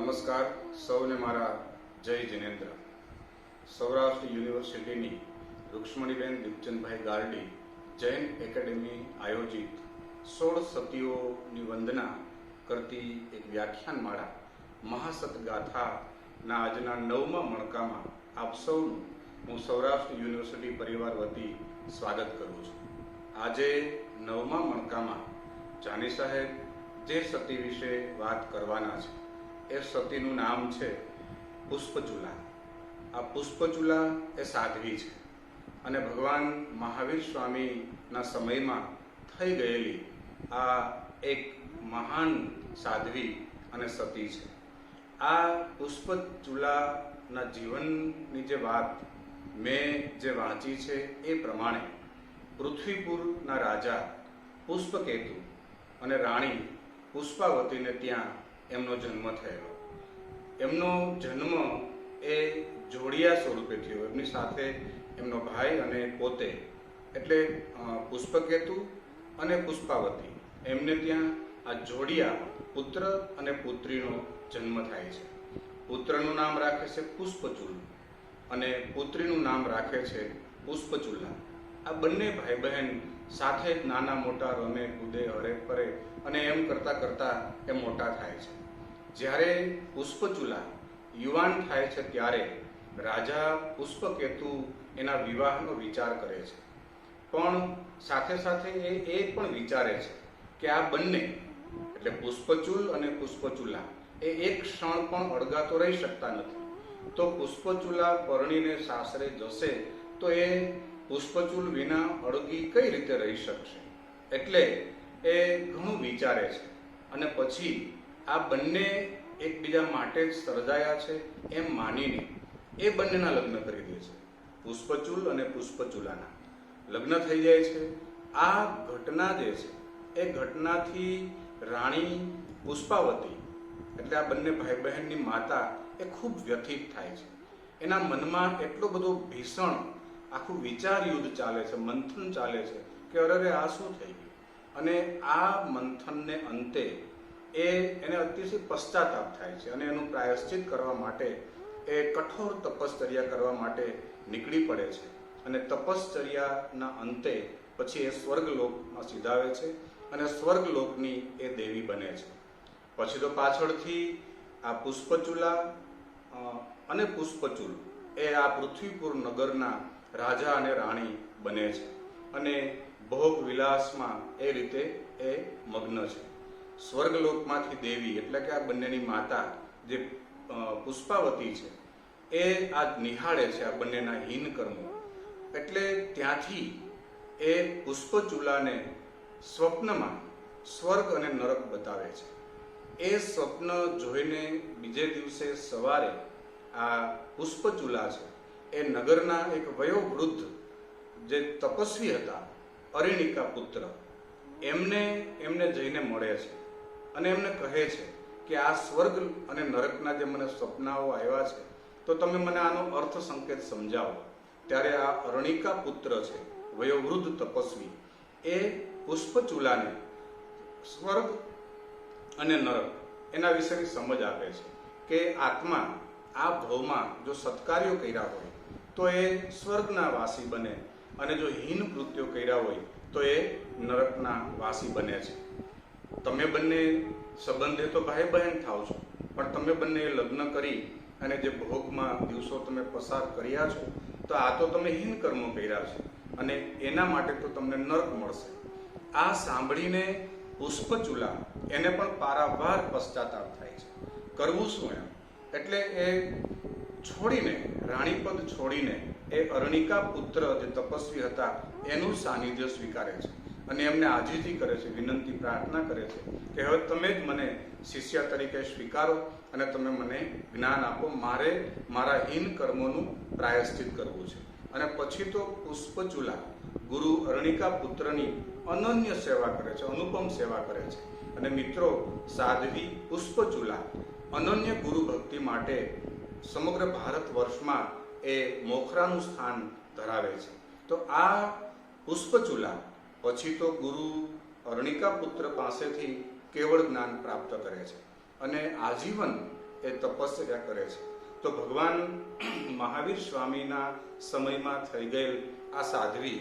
નમસ્કાર સૌને મારા જય જિનેન્દ્ર. સૌરાષ્ટ્ર યુનિવર્સિટીની રૂક્ષ્મણીબેન દીપચંદભાઈ ગારડી જૈન એકેડેમી આયોજિત 16 સતીઓની વંદના કરતી એક વ્યાખ્યાનમાળા મહાસતગાથાના આજના 9મા મણકામાં આપ સૌનું હું સૌરાષ્ટ્ર યુનિવર્સિટી પરિવાર વતી સ્વાગત કરું છું. આજે 9મા મણકામાં જાની સાહેબ જે સતી વિશે વાત કરવાના છે એ સતીનું નામ છે પુષ્પચૂલા. આ પુષ્પચૂલા એ સાધ્વી છે અને ભગવાન મહાવીર સ્વામીના સમયમાં થઈ ગયેલી આ એક મહાન સાધ્વી અને સતી છે. આ પુષ્પચૂલાના જીવનની જે વાત મેં જે વાંચી છે એ પ્રમાણે પૃથ્વીપુરના રાજા પુષ્પકેતુ અને રાણી પુષ્પાવતીને ત્યાં એમનો જન્મ થયેલો. એમનો જન્મ એ જોડિયા સ્વરૂપે થયો. એમની સાથે એમનો ભાઈ અને પોતે એટલે પુષ્પકેતુ અને પુષ્પાવતી એમને ત્યાં આ જોડિયા પુત્ર અને પુત્રીનો જન્મ થાય છે. પુત્રનું નામ રાખે છે પુષ્પચૂલ અને પુત્રીનું નામ રાખે છે પુષ્પચૂલા. આ બંને ભાઈ બહેન સાથે જ નાના મોટા રમે કૂદે હરે ફરે અને એમ કરતા કરતા એ મોટા થાય છે. જ્યારે પુષ્પચૂલા યુવાન થાય છે ત્યારે રાજા પુષ્પકેતુ એના વિવાહનો વિચાર કરે છે. પણ સાથે સાથે એ પણ વિચારે છે કે આ બંને એટલે પુષ્પચૂલ અને પુષ્પચૂલા એ એક ક્ષણ પણ અળગાતો રહી શકતા નથી. તો પુષ્પચૂલા પરણીને સાસરે જશે તો એ પુષ્પચૂલ વિના અળગી કઈ રીતે રહી શકશે? એટલે એ ઘણું વિચારે છે અને પછી આ બંને એકબીજા માટે જ સર્જાયા છે એમ માનીને એ બંનેના લગ્ન કરી દે છે. પુષ્પચૂલ અને પુષ્પચૂલાના લગ્ન થઈ જાય છે. આ ઘટના જે છે એ ઘટનાથી રાણી પુષ્પાવતી એટલે આ બંને ભાઈ બહેનની માતા એ ખૂબ વ્યથિત થાય છે. એના મનમાં એટલો બધો ભીષણ આખું વિચાર યુદ્ધ ચાલે છે, મંથન ચાલે છે કે અરે આ શું થઈ ગયું. અને આ મંથનને અંતે એને અતિશય પશ્ચાતાપ થાય છે અને એનું પ્રાયશ્ચિત કરવા માટે એ કઠોર તપશ્ચર્યા કરવા માટે નીકળી પડે છે. અને તપશ્ચર્યાના અંતે પછી એ સ્વર્ગલોકમાં સીધાવે છે અને સ્વર્ગલોકની એ દેવી બને છે. પછી તો પાછળથી આ પુષ્પચૂલા અને પુષ્પચૂલ એ આ પૃથ્વીપુર નગરના રાજા અને રાણી બને છે અને ભોગ વિલાસમાં એ રીતે એ મગ્ન છે. સ્વર્ગલોકમાંથી દેવી એટલે કે આ બંનેની માતા જે પુષ્પાવતી છે એ આ નિહાળે છે આ બંનેના હીન કર્મો. એટલે ત્યાંથી એ પુષ્પચૂલાને સ્વપ્નમાં સ્વર્ગ અને નરક બતાવે છે. એ સ્વપ્ન જોઈને બીજે દિવસે સવારે આ પુષ્પચૂલા છે એ નગરના એક વયોવૃદ્ધ જે તપસ્વી હતા અરિણિકા પુત્ર એમને જઈને મળે છે અને એમને કહે છે કે આ સ્વર્ગ અને નરકના જે મને સ્વપ્નાઓ આવ્યા છે તો તમે મને આનો અર્થ સંકેત સમજાવો. ત્યારે આ અરિણિકા પુત્ર છે વયોવૃદ્ધ તપસ્વી એ પુષ્પચૂલાને સ્વર્ગ અને નરક એના વિશેની સમજ આપે છે કે આત્મા આ ભવમાં જો સત્કાર્યો કર્યા હોય તો એ સ્વર્ગના વાસી બને અને જો હીન કૃત્યો કર્યા હોય તો એ નરકના વાસી બને છે. તમે બંને સંબંધે તો ભાઈ બહેન થાવ છો પણ તમે બંને લગ્ન કરી અને જે ભોગમાં દિવસો તમે પસાર કર્યા છો તો આ તો તમે હીન કર્મો કર્યા છે અને એના માટે તો તમને નરક મળશે. આ સાંભળીને પુષ્પચૂલા એને પણ પારાવાર પશ્ચાતાપ થાય છે. કરવું શું એમ? એટલે એ છોડીને રાણીપદ છોડીને એ અરિણિકા પુત્ર જે તપસ્વી હતા એનું સાનિધ્ય સ્વીકારે છે અને એમને આજીજી કરે છે, વિનંતી પ્રાર્થના કરે છે કે હવે તમે જ મને શિષ્ય તરીકે સ્વીકારો અને તમે મને જ્ઞાન આપો. મારે મારા હીન કર્મોનું પ્રાયશ્ચિત કરવું છે. અને પછી તો પુષ્પચૂલા ગુરુ અરિણિકા પુત્રની અનન્ય સેવા કરે છે, અનુપમ સેવા કરે છે. અને મિત્રો, સાધ્વી પુષ્પચૂલા અનન્ય ગુરુ ભક્તિ માટે સમગ્ર ભારત વર્ષમાં એ મોખરાનું સ્થાન ધરાવે છે. તો આ પુષ્પચૂલા પછી તો ગુરુ અરિણિકા પુત્ર પાસેથી કેવળ જ્ઞાન પ્રાપ્ત કરે છે અને આજીવન એ તપસ્યા કરે છે. તો ભગવાન મહાવીર સ્વામીના સમયમાં થઈ ગયેલ આ સાધ્વી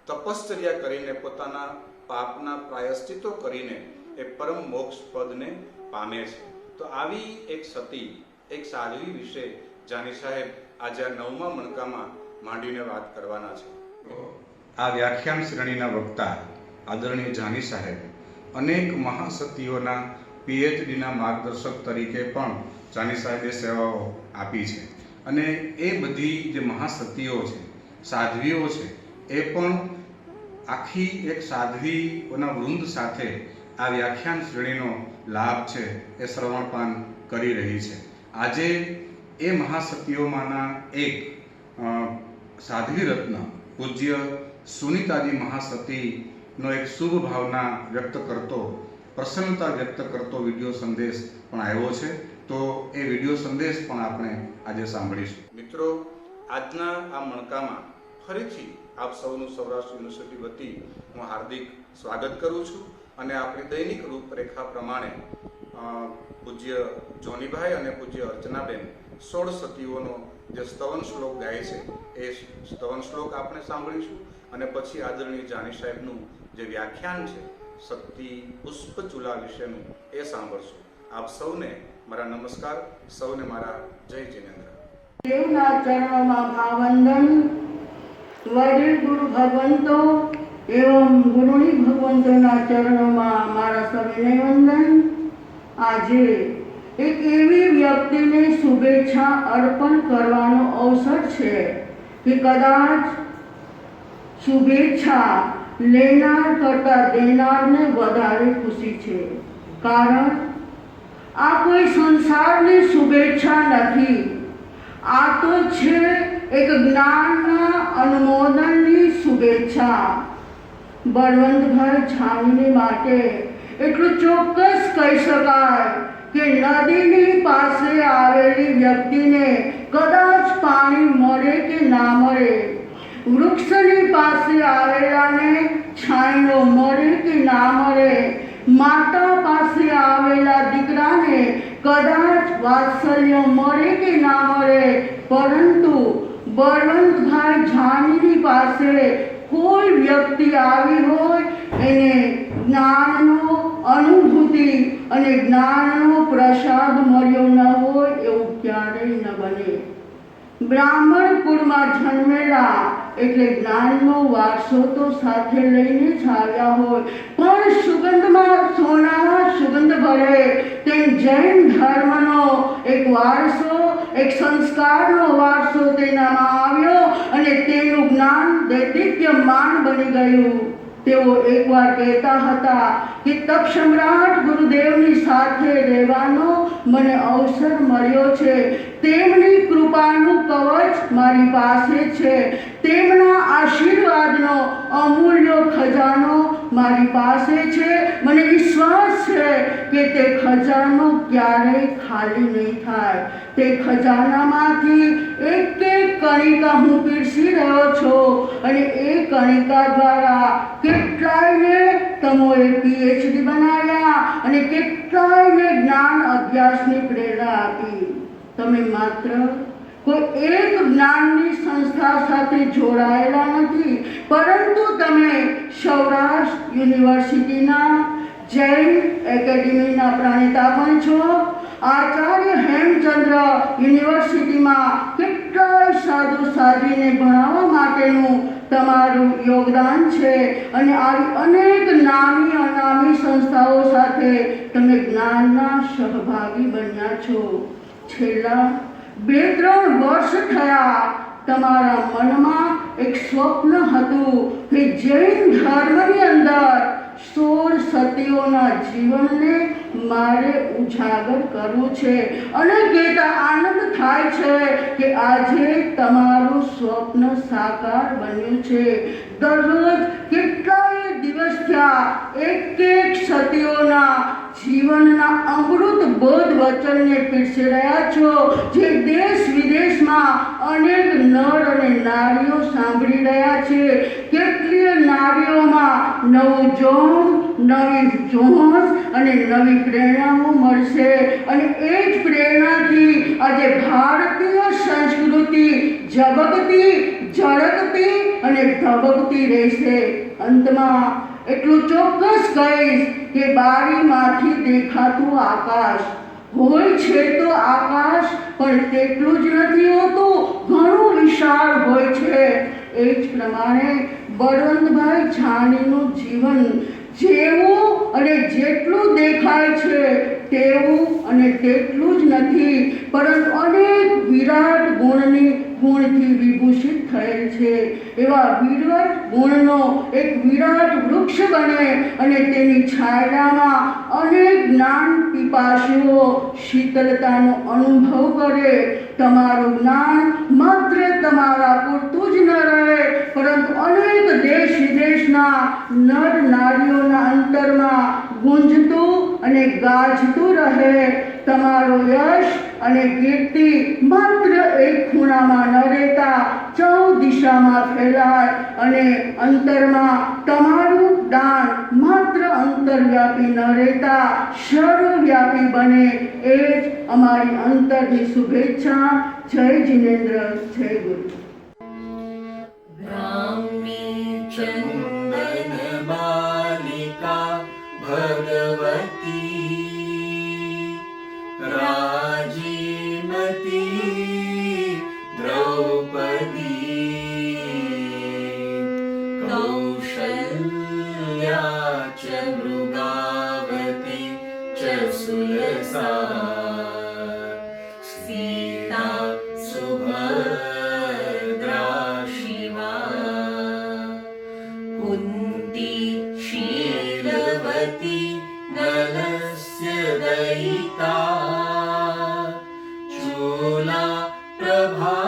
તપશ્ચર્યા કરીને પોતાના પાપના પ્રાયશ્ચિતો કરીને એ પરમ મોક્ષ પદને પામે છે. તો આવી એક સતી, એક સાધ્વી વિશે જાની સાહેબ આજે આ 9મા મણકામાં માંડીને વાત કરવાના છે. આ વ્યાખ્યાન શ્રેણીના વક્તા આદરણીય જાની સાહેબ અનેક મહાસતીઓના પીએચડીના માર્ગદર્શક તરીકે પણ જાની સાહેબે સેવાઓ આપી છે. અને એ બધી જે મહાસતીઓ છે, સાધ્વીઓ છે, એ પણ આખી એક સાધ્વીઓના વૃંદ સાથે આ વ્યાખ્યાન શ્રેણીનો લાભ છે એ શ્રવણપાન કરી રહી છે. આજે એ મહાસતીઓમાંના એક સાધ્વી રત્ન પૂજ્ય સુનીતાજી મહાસતીનો એક શુભ ભાવના વ્યક્ત કરતો, પ્રસન્નતા વ્યક્ત કરતો વિડીયો સંદેશ પણ આવ્યો છે. તો એ વિડીયો સંદેશ પણ આપણે આજે સાંભળીશું. મિત્રો, આજના આ મણકામાં ફરીથી આપ સૌનું સૌરાષ્ટ્ર યુનિવર્સિટી વતી હું હાર્દિક સ્વાગત કરું છું. અને આપણી દૈનિક રૂપરેખા પ્રમાણે પૂજ્ય જોનીભાઈ અને પૂજ્ય અર્ચનાબેન 16 સતીઓનો જે સ્તવન શ્લોક ગાય છે એ સ્તવન શ્લોક આપણે સાંભળીશું. અને પછી આદરણીય જાની સાહેબનું જે વ્યાખ્યાન છે સતી પુષ્પચૂલા વિશેનું એ સાંભળશું. આપ સૌને મારા નમસ્કાર, સૌને મારા જય જિનેન્દ્ર. દેવના ચરણોમાં ભાવવંદન. વડીલ ગુરુ ભગવંતો એવં ગુરુની ભગવંતોના ચરણોમાં મારા સવિનય વંદન. આજે એક એવી વ્યક્તિને શુભેચ્છા અર્પણ કરવાનો અવસર છે કે કદાચ શુભેચ્છા લેનાર કરતાં દેનારને વધારે ખુશી છે. કારણ આ કોઈ સંસારની શુભેચ્છા નથી, આ તો છે એક જ્ઞાનના અનુમોદનની શુભેચ્છા. બળવંતભાઈ છાનીને માટે એટલું ચોક્કસ કહી શકાય કે નદીની પાસે આવેલી વ્યક્તિને કદાચ પાણી મળે કે ના મળે, વૃક્ષની પાસે આવેલાને છાંયો મળે કે ના મળે, માતા પાસે આવેલા દીકરાને કદાચ વાત્સલ્ય મળે કે ના મળે, પરંતુ બળવંતભાઈ છાનીની પાસે કોઈ વ્યક્તિ આવી હોય એને જ્ઞાનનો અનુભૂતિ અને જ્ઞાનનો પ્રસાદ મળ્યો ન હોય એવું ક્યારેય ન બને. બ્રાહ્મણ કુળમાં જન્મેલા એટલે જ્ઞાનનો વારસો તો સાથે લઈને જ આવ્યા હોય, પણ સુગંધમાં સોનામાં સુગંધ ભળે તેમ જૈન ધર્મનો એક વારસો, એક સંસ્કારનો વારસો તેનામાં આવ્યો અને તેનું જ્ઞાન દૈદિપ્યમાન બની ગયું. તેઓ એકવાર કહેતા હતા કે તપ સમ્રાટ ગુરુદેવની સાથે રહેવાનો મને અવસર મળ્યો છે, તેમની કૃપાનું કવચ મારી પાસે છે, તેમના આશીર્વાદનો અમૂલ્ય ખજાનો મારી પાસે છે. મને વિશ્વાસ છે કે તે ખજાનો ક્યારેય ખાલી નહીં થાય. તે ખજાનામાંથી એક એક કણિકા હું પીરસી રહ્યો છું અને એ કણિકા દ્વારા કેટલાયને તમોએ પીએચડી બનાવ્યા અને કેટલાયને જ્ઞાન અભ્યાસની પ્રેરણા આપી. તમે માત્ર કોઈ એક જ્ઞાનની સંસ્થા સાથે જોડાયેલા નથી, પરંતુ તમે સૌરાષ્ટ્ર યુનિવર્સિટીના જૈન એકેડેમીના પ્રણેતા પણ છો. આચાર્ય હેમચંદ્ર યુનિવર્સિટીમાં કેટલાય સાધુ સાધ્વીને ભણાવવા માટેનું તમારું યોગદાન છે અને આવી અનેક નામી અનામી સંસ્થાઓ સાથે તમે જ્ઞાનના સહભાગી બન્યા છો. છેલ્લા 2-3 વર્ષ થયા તમારા મનમાં એક સ્વપ્ન હતું કે જૈન ધર્મની અંદર 16 સતીઓના જીવનને મારે ઉજાગર કરવું છે અને કહેતા આનંદ થાય છે કે આજે તમારું સ્વપ્ન સાકાર બન્યું છે. દરરોજ કેટલાય દિવસ થયા એક એક સતીઓના જીવનના અમૃત બોધ વચનને પીરસી રહ્યા છો, જે દેશ વિદેશમાં અનેક નર અને નારીઓ સાંભળી રહ્યા છે. કેટલીય નારીઓમાં નવું જોમ, નવી જોશ અને નવી પ્રેરણાઓ મળશે અને એ જ પ્રેરણાથી આજે ભારતીય સંસ્કૃતિ ઝબકતી ઝળકતી અને ધબકતી રહેશે. અંતમાં એટલું ચોક્કસ કહીશ કે બારીમાંથી દેખાતું આકાશ હોય છે તો આકાશ પણ તેટલું જ નથી હોતું, ઘણું વિશાળ હોય છે. એ જ પ્રમાણે બળવંતભાઈ છાણીનું જીવન જેવું અને જેટલું દેખાય છે તેવું અને તેટલું જ નથી, પરંતુ અનેક વિરાટ ગુણથી વિભૂષિત થયેલ છે. એવા વિરાટ ગુણનો એક વિરાટ વૃક્ષ બને અને તેની છાયડામાં અનેક જ્ઞાન પીપાસુઓ શીતળતાનો અનુભવ કરે. તમારું જ્ઞાન માત્ર તમારા પૂરતું જ ન રહે, પરંતુ અનેક દેશ વિદેશના નર નારીઓના અંતરમાં ગુંજતું અને ગાજતું રહે. તમારો યશ અને કીર્તિ માત્ર એક ખૂણામાં ન રહેતા 14 દિશામાં ફેલાય અને અંતરમાં તમારું દાન માત્ર અંતરવ્યાપી ન રહેતા સર્વવ્યાપી બને. એ જ અમારી અંતરની શુભેચ્છા. જય જિનેન્દ્ર, જય ગુરુ. चंदन बालिका भगवती राजीमती द्रौपदी कौशल्या च मृगावती च सुलसा सीता सुभद्रा शिवा कुन्ती शीलवती नलस्य दयिता चूला प्रभावत्यपि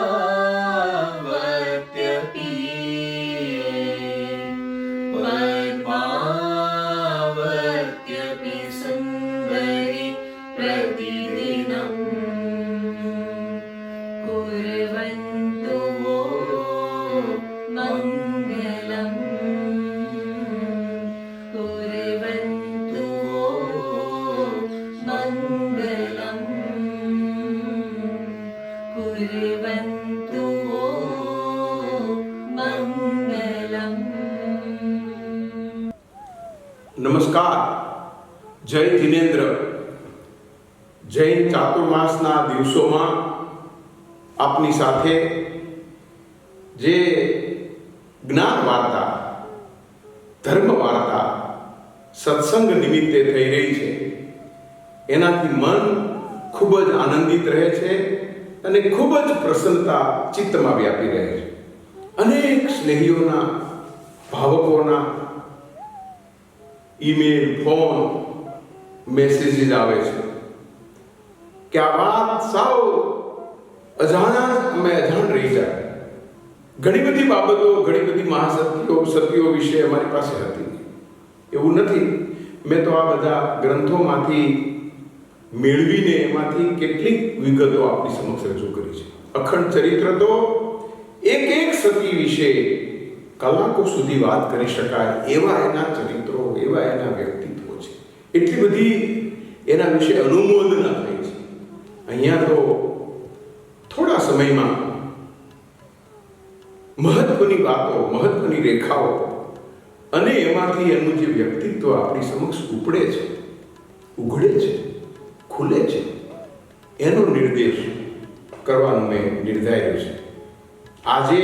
पद्मावत्यपि सुन्दरी प्रतिदिनं कुर्वन्तु वो मङ्गलम् कुर्वन्तु वो मङ्गलम् कुर्वन्तु वो मङ्गलम्. નમસ્કાર. જય જિનેન્દ્ર. જૈન ચાતુર્માસના દિવસોમાં આપની સાથે જે જ્ઞાન વાર્તા, ધર્મ વાર્તા સત્સંગ નિમિત્તે થઈ રહી છે એનાથી મન ખૂબ જ આનંદિત રહે છે અને ખૂબ જ પ્રસન્નતા ચિત્તમાં વ્યાપી રહે છે. અનેક સ્નેહીઓના, ભાવકોના ઈમેલ, ફોન, મેસેજીસ આવે છે કે આ વાત સાવ અજાણ રહી જાય. ઘણી બધી બાબતો, ઘણી બધી સત્યો વિશે અમારી પાસે હતી. એવું નથી. મેં તો આ બધા ગ્રંથોમાંથી મેળવીને એમાંથી કેટલીક વિગતો આપની સમક્ષ રજૂ કરી છે. અખંડ ચરિત્ર તો એક સતી વિશે કલાકો સુધી વાત કરી શકાય એવા એના ચરિત્રો, એવા એના વ્યક્તિત્વો છે. એટલી બધી એના વિશે અનુમોદના થઈ છે. અહીંયા તો થોડા સમયમાં મહત્વની વાતો, મહત્વની રેખાઓ અને એમાંથી એનું જે વ્યક્તિત્વ આપણી સમક્ષ ઉપડે છે, ઉઘડે છે, ખુલે છે, એનો નિર્દેશ કરવાનું મેં નિર્ધાર્યું છે. આજે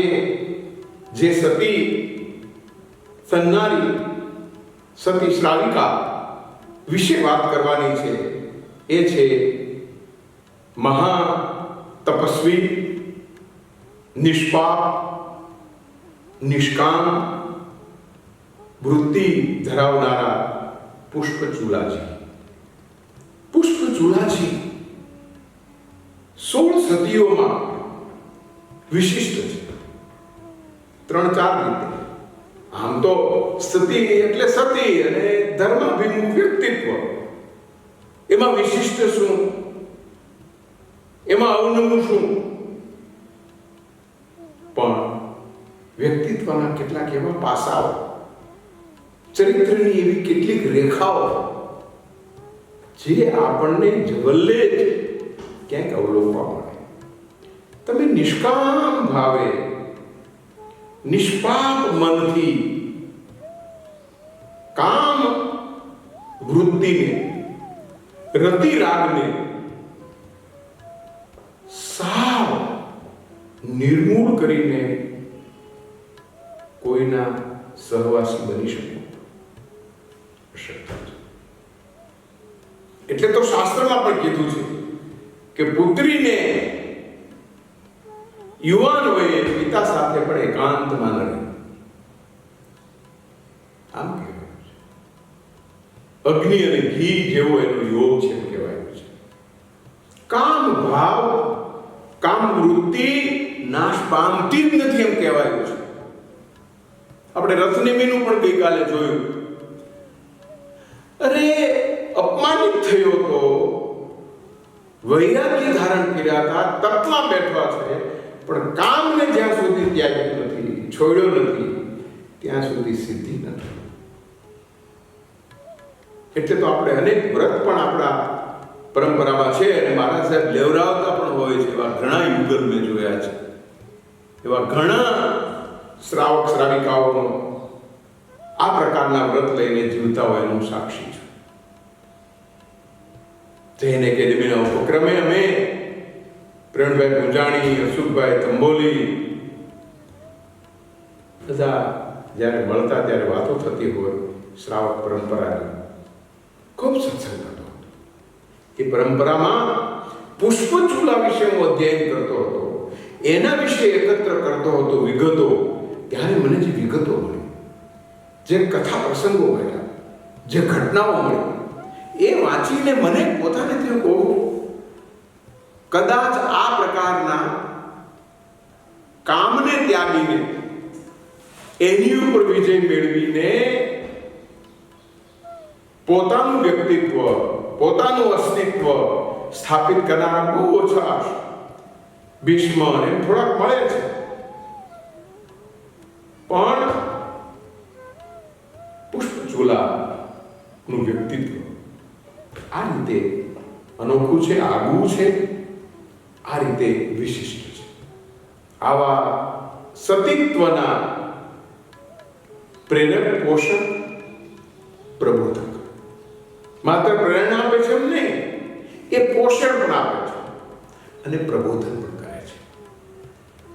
જે સતી સન્નારી, સતી શ્રાવિકા વિશે વાત કરવાની છે એ છે મહા તપસ્વી, નિષ્પાપ, નિષ્કામ વૃત્તિ ધરાવનારા પુષ્પચૂલાજી. પુષ્પચૂલાજી 16 સદીઓમાં વિશિષ્ટ છે. 3-4 રીતે. આમ તો સતી એટલે સતી અને ધર્માભિમુખ વ્યક્તિત્વ. એમાં વિશિષ્ટ શું, એમાં અવનવું શું, પણ વ્યક્તિત્વના કેટલાક એવા પાસાઓ, ચરિત્રની એવી કેટલીક રેખાઓ જે આપણને જવલ્લે જ ક્યાંક અવલોકવા મળે. તમે નિષ્કામ ભાવે, નિષ્પાપ મનથી કામ વૃત્તિને, રતિ રાગને સાવ નિર્મૂળ કરીને કોઈના સહવાસી બની શકો અશક્ય છે. એટલે તો શાસ્ત્રમાં પણ કીધું છે કે પુત્રીને યુવાન વયે પિતા સાથે પણ એકાંતમાં ન રહે. આમ કહેવાય છે. અગ્નિ અને ઘી જેવો એનો યોગ છે એમ કહેવાયું છે. કામ ભાવ, કામ વૃત્તિ નાશ પામતી જ નથી એમ કહેવાયું છે. આપણે રથનેમીનું પણ ગઈકાલે જોયું. અરે અપમાનિત થયો તો, વૈરાગ્ય ધારણ કર્યા હતા, તપમાં બેઠવા છે, પણ કામને જ્યાં સુધી ત્યાગ્યું નથી, છોડ્યો નથી, ત્યાં સુધી સિદ્ધિ નથી. એટલે તો આપણે અનેક વ્રત પણ આપણા પરંપરામાં છે અને મહારાજ સાહેબ લેવરાવતા પણ હોય છે. એવા ઘણા યુગલ મેં જોયા છે. એવા ઘણા શ્રાવક શ્રાવિકાઓનો આ પ્રકારના વ્રત લઈને જીવતા હોય એનું સાક્ષી છું. જૈન એકેડેમીના ઉપક્રમે અમે પ્રવીણભાઈ ગુંજાણી, અશોકભાઈ તંબોલી બધા જ્યારે મળતા ત્યારે વાતો થતી હોય શ્રાવક પરંપરાની. ખૂબ સત્સંગ હતો. એ પરંપરામાં પુષ્પચૂલા વિશે હું અધ્યયન કરતો હતો, એના વિશે એકત્ર કરતો હતો વિગતો. ત્યારે મને જે વિગતો મળી, જે કથા પ્રસંગો મળ્યા, જે ઘટનાઓ મળી, એ વાંચીને મને પોતાને થયું કહું, કદાચ આ પ્રકારના કામને ત્યાગીને એની ઉપર વિજય મેળવીને પોતાનું વ્યક્તિત્વ, પોતાનું અસ્તિત્વ સ્થાપિત કરનારા બહુ ઓછા હશે. ભીષ્મ એમ થોડાક મળે છે, પણ પુષ્પચૂલાનું વ્યક્તિત્વ આ રીતે અનોખું છે, આગવું છે, આ રીતે વિશિષ્ટ છે. આવા સતીત્વના પ્રેરક, પોષક, પ્રબોધક માત્ર પ્રેરણા આપે છે એમ નહીં, એ પોષણ પણ આપે છે અને પ્રબોધન પણ કરે છે.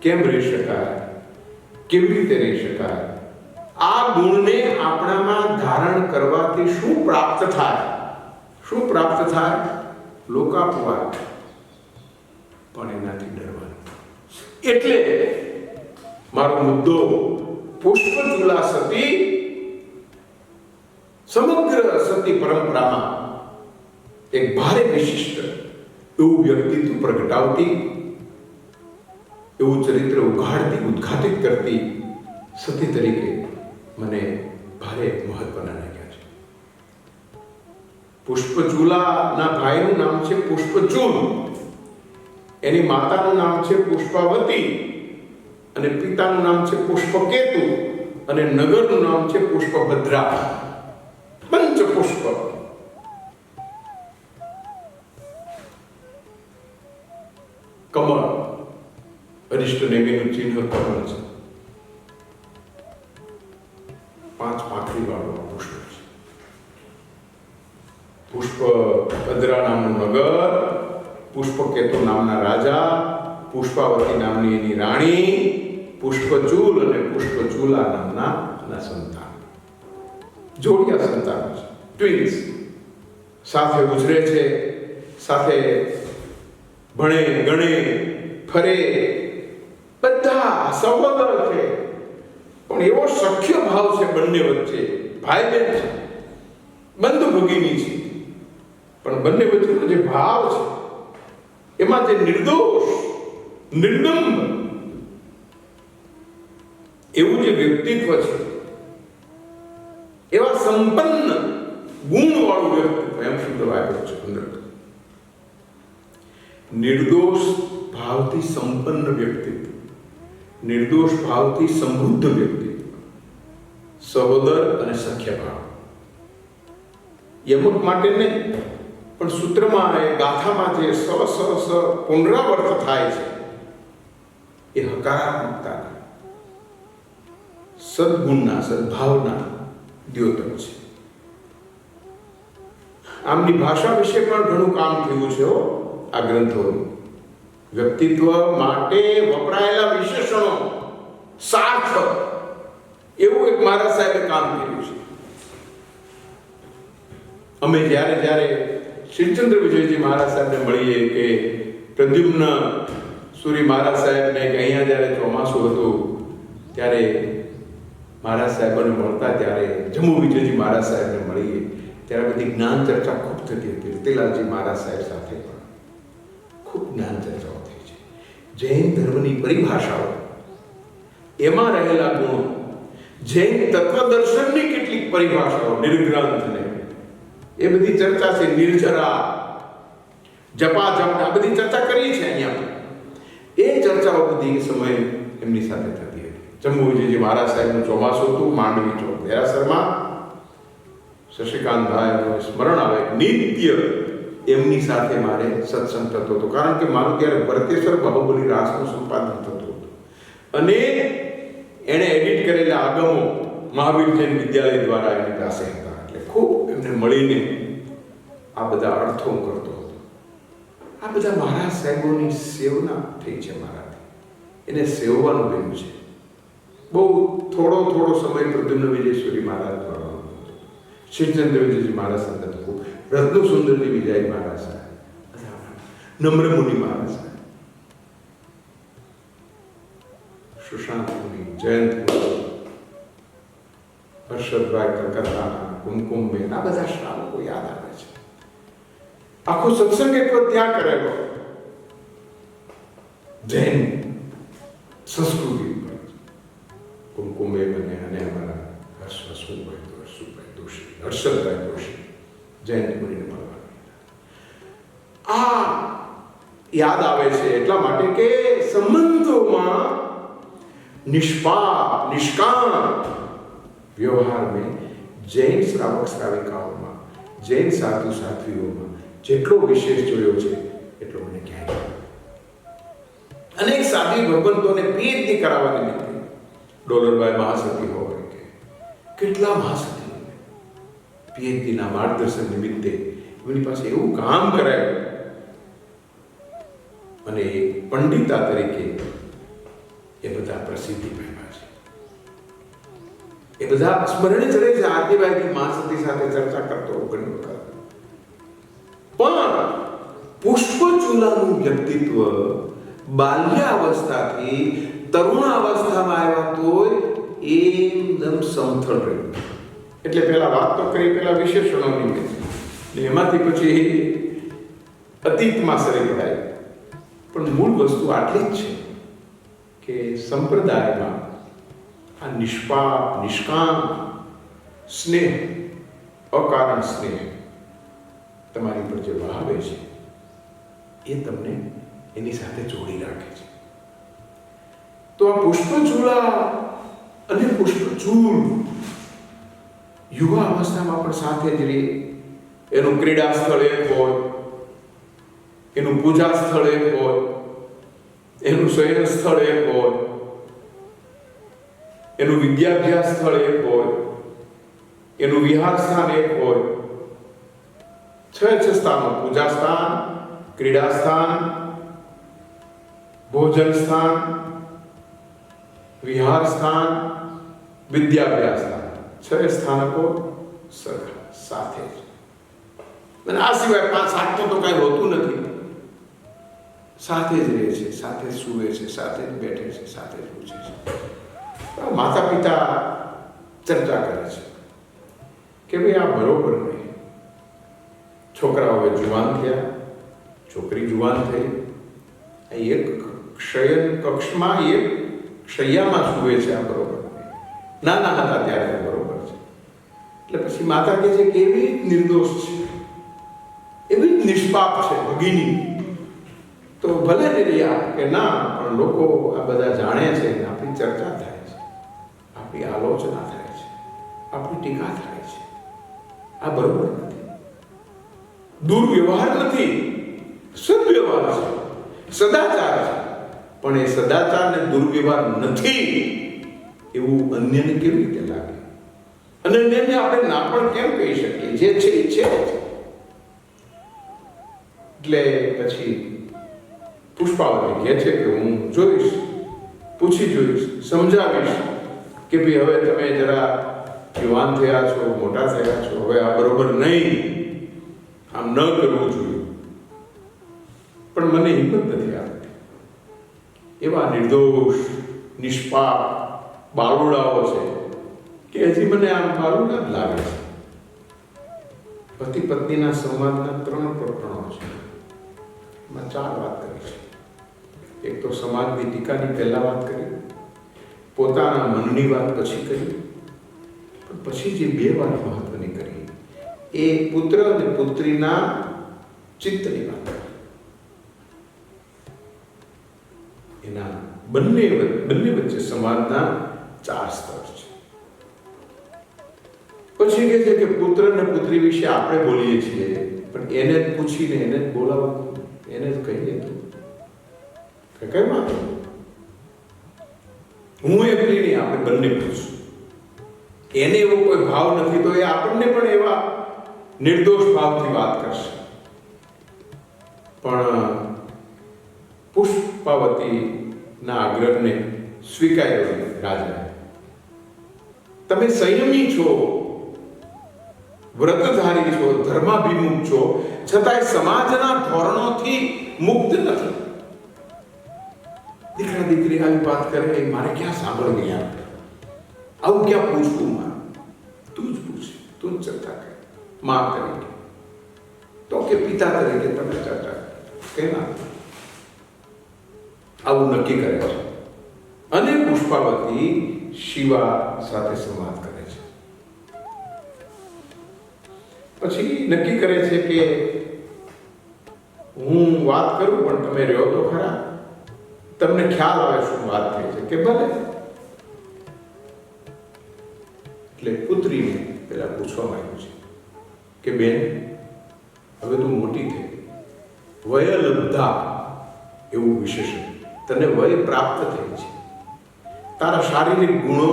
કેમ રહી શકાય, કેવી રીતે રહી શકાય, આ ગુણને આપણામાં ધારણ કરવાથી શું પ્રાપ્ત થાય, શું પ્રાપ્ત થાય? લોકાપવાદ, પણ એનાથી ડરવાનું. એટલે મારો મુદ્દો પુષ્પચૂલા સતી સમગ્ર સતી પરંપરામાં એક ભારે વિશિષ્ટ એવું વ્યક્તિત્વ પ્રગટાવતી, એવું ચરિત્ર ઉઘાડતી, ઉદ્ઘાટિત કરતી સતી તરીકે મને ભારે મહત્વના લાગ્યા છે. પુષ્પચૂલાના ભાઈનું નામ છે પુષ્પચૂલ, એની માતાનું નામ છે પુષ્પાવતી અને પિતાનું નામ છે પુષ્પકેતુ અને નગરનું નામ છે પુષ્પભદ્રા. પંચપુષ્પ. કમળ, અરિષ્ટ નેમિનું ચિહ્ન કમળ છે. 5 પાંખડી વાળું પુષ્પ છે. પુષ્પભદ્રા નામનું નગર, પુષ્પકેતુ નામના રાજા, પુષ્પાવતી નામની એની રાણી, પુષ્પચૂલ અને પુષ્પચૂલા નામના સંતાન. જોડિયા સંતાન છે, ટ્વિન્સ. સાથે ઉછરે છે, સાથે ભણે, ગણે, ફરે, બધા સહોદર છે. પણ એવો સખ્ય ભાવ છે બંને વચ્ચે, ભાઈ બહેન છે, બંધુ ભગીની છે, પણ બંને વચ્ચેનો જે ભાવ છે એમાં જે નિર્દોષ, નિર્દંભ એવું જે વ્યક્તિત્વ છે, એવા સંપન્ન ગુણવાળું વ્યક્તિત્વ, એમ શબ્દ વાપર્યો છે અંદર. નિર્દોષ ભાવથી સંપન્ન વ્યક્તિત્વ, નિર્દોષ ભાવથી સમૃદ્ધ વ્યક્તિત્વ, સહોદર અને સખ્ય ભાવ. યમક માટે નહીં, પણ સૂત્રમાં એ ગાથામાં જે સ સ સ પુનરાવર્ત થાય છે એ હકારાત્મકતા સદગુણના સદભાવના દ્યોતક છે. આમની ભાષા વિશે પણ ઘણું કામ થયું છે આ ગ્રંથોનું. વ્યક્તિત્વ માટે વપરાયેલા વિશેષણો સાર્થક એવું એક મહારાજ સાહેબે કામ કર્યું છે. અમે જ્યારે શ્રીચંદ્ર વિજયજી મહારાજ સાહેબને મળીએ કે પ્રદ્યુમ્ન સુરી મહારાજ સાહેબને કે અહીંયા જ્યારે ચોમાસું હતું ત્યારે મહારાજ સાહેબને મળતા, ત્યારે જમ્મુ વિજયજી મહારાજ સાહેબને મળીએ ત્યારે બધી જ્ઞાન ચર્ચા ખૂબ થતી હતી. રતિલાલજી મહારાજ સાહેબ સાથે પણ ખૂબ જ્ઞાન ચર્ચાઓ થઈ છે. જૈન ધર્મની પરિભાષાઓ, એમાં રહેલા ગુણો, જૈન તત્વદર્શનની કેટલીક પરિભાષાઓ, નિર્ગ્રંથને એ બધી ચર્ચા છે. નિર્જરા, જપા જપ, આ બધી ચર્ચા કરી છે અહીંયા. એ ચર્ચાઓ બધી સમય એમની સાથે થતી હતી. જમ્મુ વિજયજી મહારાજ સાહેબનું ચોમાસું હતું, માંડવી ચોક દેરાસરમાં. શશિકાંતભાઈનું સ્મરણ આવે, નિત્ય એમની સાથે મારે સત્સંગ થતો હતો. કારણ કે મારું ત્યારે ભરતેશ્વર બાહુબલી રાસનું સંપાદન થતું હતું અને એણે એડિટ કરેલા આગમો મહાવીર જૈન વિદ્યાલય દ્વારા એની પાસે હતા. એટલે ખૂબ એમને મળીને આ બધા અર્થો કરતો હતો. આ બધા મહારાજ સાહેબોની સેવના થઈ છે મારાથી. એને સેવવાનું બન્યું છે. બહુ થોડો સમય પ્રદ્યુમ્ન વિજયશ્વરી મહારાજ ભણવાનો હતો. શ્રીચંદ્ર વિજયજી મહારાજ સાથે ખૂબ, રત્ન સુંદરજી વિજય મહારાજ સાહેબ, નમ્ર મુનિ મહારાજ સાહેબ, સુશાંત મુનિ, જયંત મુનિ, હર્ષદભાઈ કલકત્તાના, કુમકુમબેન, આ બધા શ્રાવકો યાદ આવે છે. આખો સત્સંગ એક વખત ત્યાં કરેલો જૈન સંસ્કૃતિ પર. કુમકુમબેન અને અમારા હર્ષદભાઈ દોશી જૈન મુનિને મળવા. આ યાદ આવે છે એટલા માટે કે સંબંધોમાં નિષ્પાપ નિષ્કામ વ્યવહાર में જૈન શ્રાવક શ્રાવિકાઓમાં, જૈન સાધુ સાધ્વીઓમાં જેટલો વિશેષ જોયો છે એટલો મને ક્યાંય. અનેક સાધ્વી ભગવંતોને પીએચડી કરાવવા નિમિત્તે ડોલરભાઈ મહાસતી હોય કે કેટલા મહાસતીઓને પીએચડીના માર્ગદર્શન નિમિત્તે એમની પાસે એવું કામ કરાયું અને પંડિતા તરીકે એ બધા પ્રસિદ્ધિ પામ્યા છે. એ બધા સ્મરણે ચડે છે. આરતીભાઈ મહાસતી સાથે ચર્ચા કરતો ઘણી વખત. પણ પુષ્પચૂલાનું વ્યક્તિત્વ બાલ્યાવસ્થાથી તરુણાવસ્થામાં આવ્યા તોય એકદમ સમથળ રહ્યું. એટલે પેલા વાત તો કરી, પેલા વિશેષણોની ને એમાંથી પછી અતીતમાં સરી પડાય. પણ મૂળ વસ્તુ આટલી જ છે કે સંપ્રદાયમાં આ નિષ્પાપ નિષ્કામ સ્નેહ, અકારણ સ્નેહ તમારી પર જે વહાવે છે એ તમને એની સાથે જોડી રાખે છે. તો આ પુષ્પચૂલા અને પુષ્પચૂલ યુવા અવસ્થામાં પણ સાથે જ રહે. એનું ક્રીડા સ્થળ એક હોય, એનું પૂજા સ્થળ એક હોય, એનું શયન સ્થળ એક હોય, એનું વિદ્યાભ્યાસ સ્થળ એક હોય, એનું વિહાર સ્થાન એક હોય. છ સ્થાનો: પૂજા સ્થાન, ક્રીડા સ્થાન, ભોજન સ્થાન, વિહાર સ્થાન, વિદ્યાભ્યાસ સ્થાન. 6 સ્થાનકો સાથે જ. અને આ સિવાય 5-7 તો કઈ હોતું નથી. સાથે જ રહે છે, સાથે જ સૂવે છે, સાથે જ બેઠે છે, સાથે જ પૂછે છે. માતા પિતા ચર્ચા કરે છે કે ભાઈ આ બરોબર નહીં. છોકરા હવે જુવાન થયા, છોકરી જુવાન થઈ, એક શયન કક્ષમાં એક શૈયામાં સૂવે છે, આ બરોબર નહીં. નાના હતા ત્યારે બરોબર છે. એટલે પછી માતા કહે છે કે એવી નિર્દોષ છે, એવી જ નિષ્પાપ છે ભગીની. તો ભલે ને રહ્યા કે ના, પણ લોકો આ બધા જાણે છે, આપણી ચર્ચા થાય છે, આપણી આલોચના થાય છે, આપણી ટીકા થાય છે. આ બરોબર નથી. દુર્વ્યવહાર નથી, સદવ્યવહાર છે, સદાચાર છે. પણ એ સદાચાર ને દુર્વ્યવહાર નથી એવું અન્યને કેવી રીતે લાગે? અને અન્યને આપણે ના પણ કેમ કહી શકીએ? જે છે એ છે. એટલે પછી પુષ્પાવતી કહે છે કે હું જોઈશ, પૂછી જોઈશ, સમજાવીશ કે ભાઈ હવે તમે જરા યુવાન થયા છો, મોટા થયા છો, હવે આ બરોબર નહીં, આમ ન કરવું જોઈએ. પણ મને હિંમત નથી આવતી. એવા નિર્દોષ નિષ્પાપ બાળુડાઓ છે કે હજી મને આમ બાળુડા જ લાગે છે. પતિ પત્નીના સંવાદના 3 પ્રકરણો છે. એમાં 4 વાત કરી છે. એક તો સમાજની ટીકાની પહેલા વાત કરી, પોતાના મનની વાત પછી કરી, પણ પછી જે 2 વાત મહત્વની કરી એ પુત્ર અને પુત્રીના ચિત્તની વાત કરી. એના બંને વચ્ચે સમાજના 4 સ્તર છે. પછી કહે છે કે પુત્ર અને પુત્રી વિશે આપણે બોલીએ છીએ, પણ એને જ પૂછીને એને જ બોલાવવાનું, એને જ કહીએ તો કઈ વાત? હું એકલી નહીં, આપણે બંને પૂછશું. એને એવો કોઈ ભાવ નથી તો એ આપણને પણ એવા નિર્દોષ ભાવથી વાત કરશે. પણ પુષ્પાવતીના આગ્રહને સ્વીકાર્યો રાજા. તમે સંયમી છો, વ્રતધારી છો, ધર્માભિમુખ છો, છતાંય સમાજના ધોરણોથી મુક્ત નથી. દીકરા દીકરી આવી વાત કરે, મારે ક્યાં સાંભળવી? આવું ક્યાં પૂછવું? મારે તું જ પૂછ, તું જ ચર્ચા કર. મા તરીકે તો કે પિતા તરીકે તમે ચર્ચા કે ના, આવું નક્કી કરે છે. અને પુષ્પાવતી શિવા સાથે સંવાદ કરે છે. પછી નક્કી કરે છે કે હું વાત કરું પણ તમે રહ્યો તો ખરા, તમને ખ્યાલ આવે શું વાત થઈ છે? કે ભલે. એટલે પુત્રીને પેલા પૂછવામાં આવ્યું છે કે બેન, હવે તું મોટી થઈ, વય લબ્ધા એવું વિશેષણ, તને વય પ્રાપ્ત થઈ છે. તારા શારીરિક ગુણો,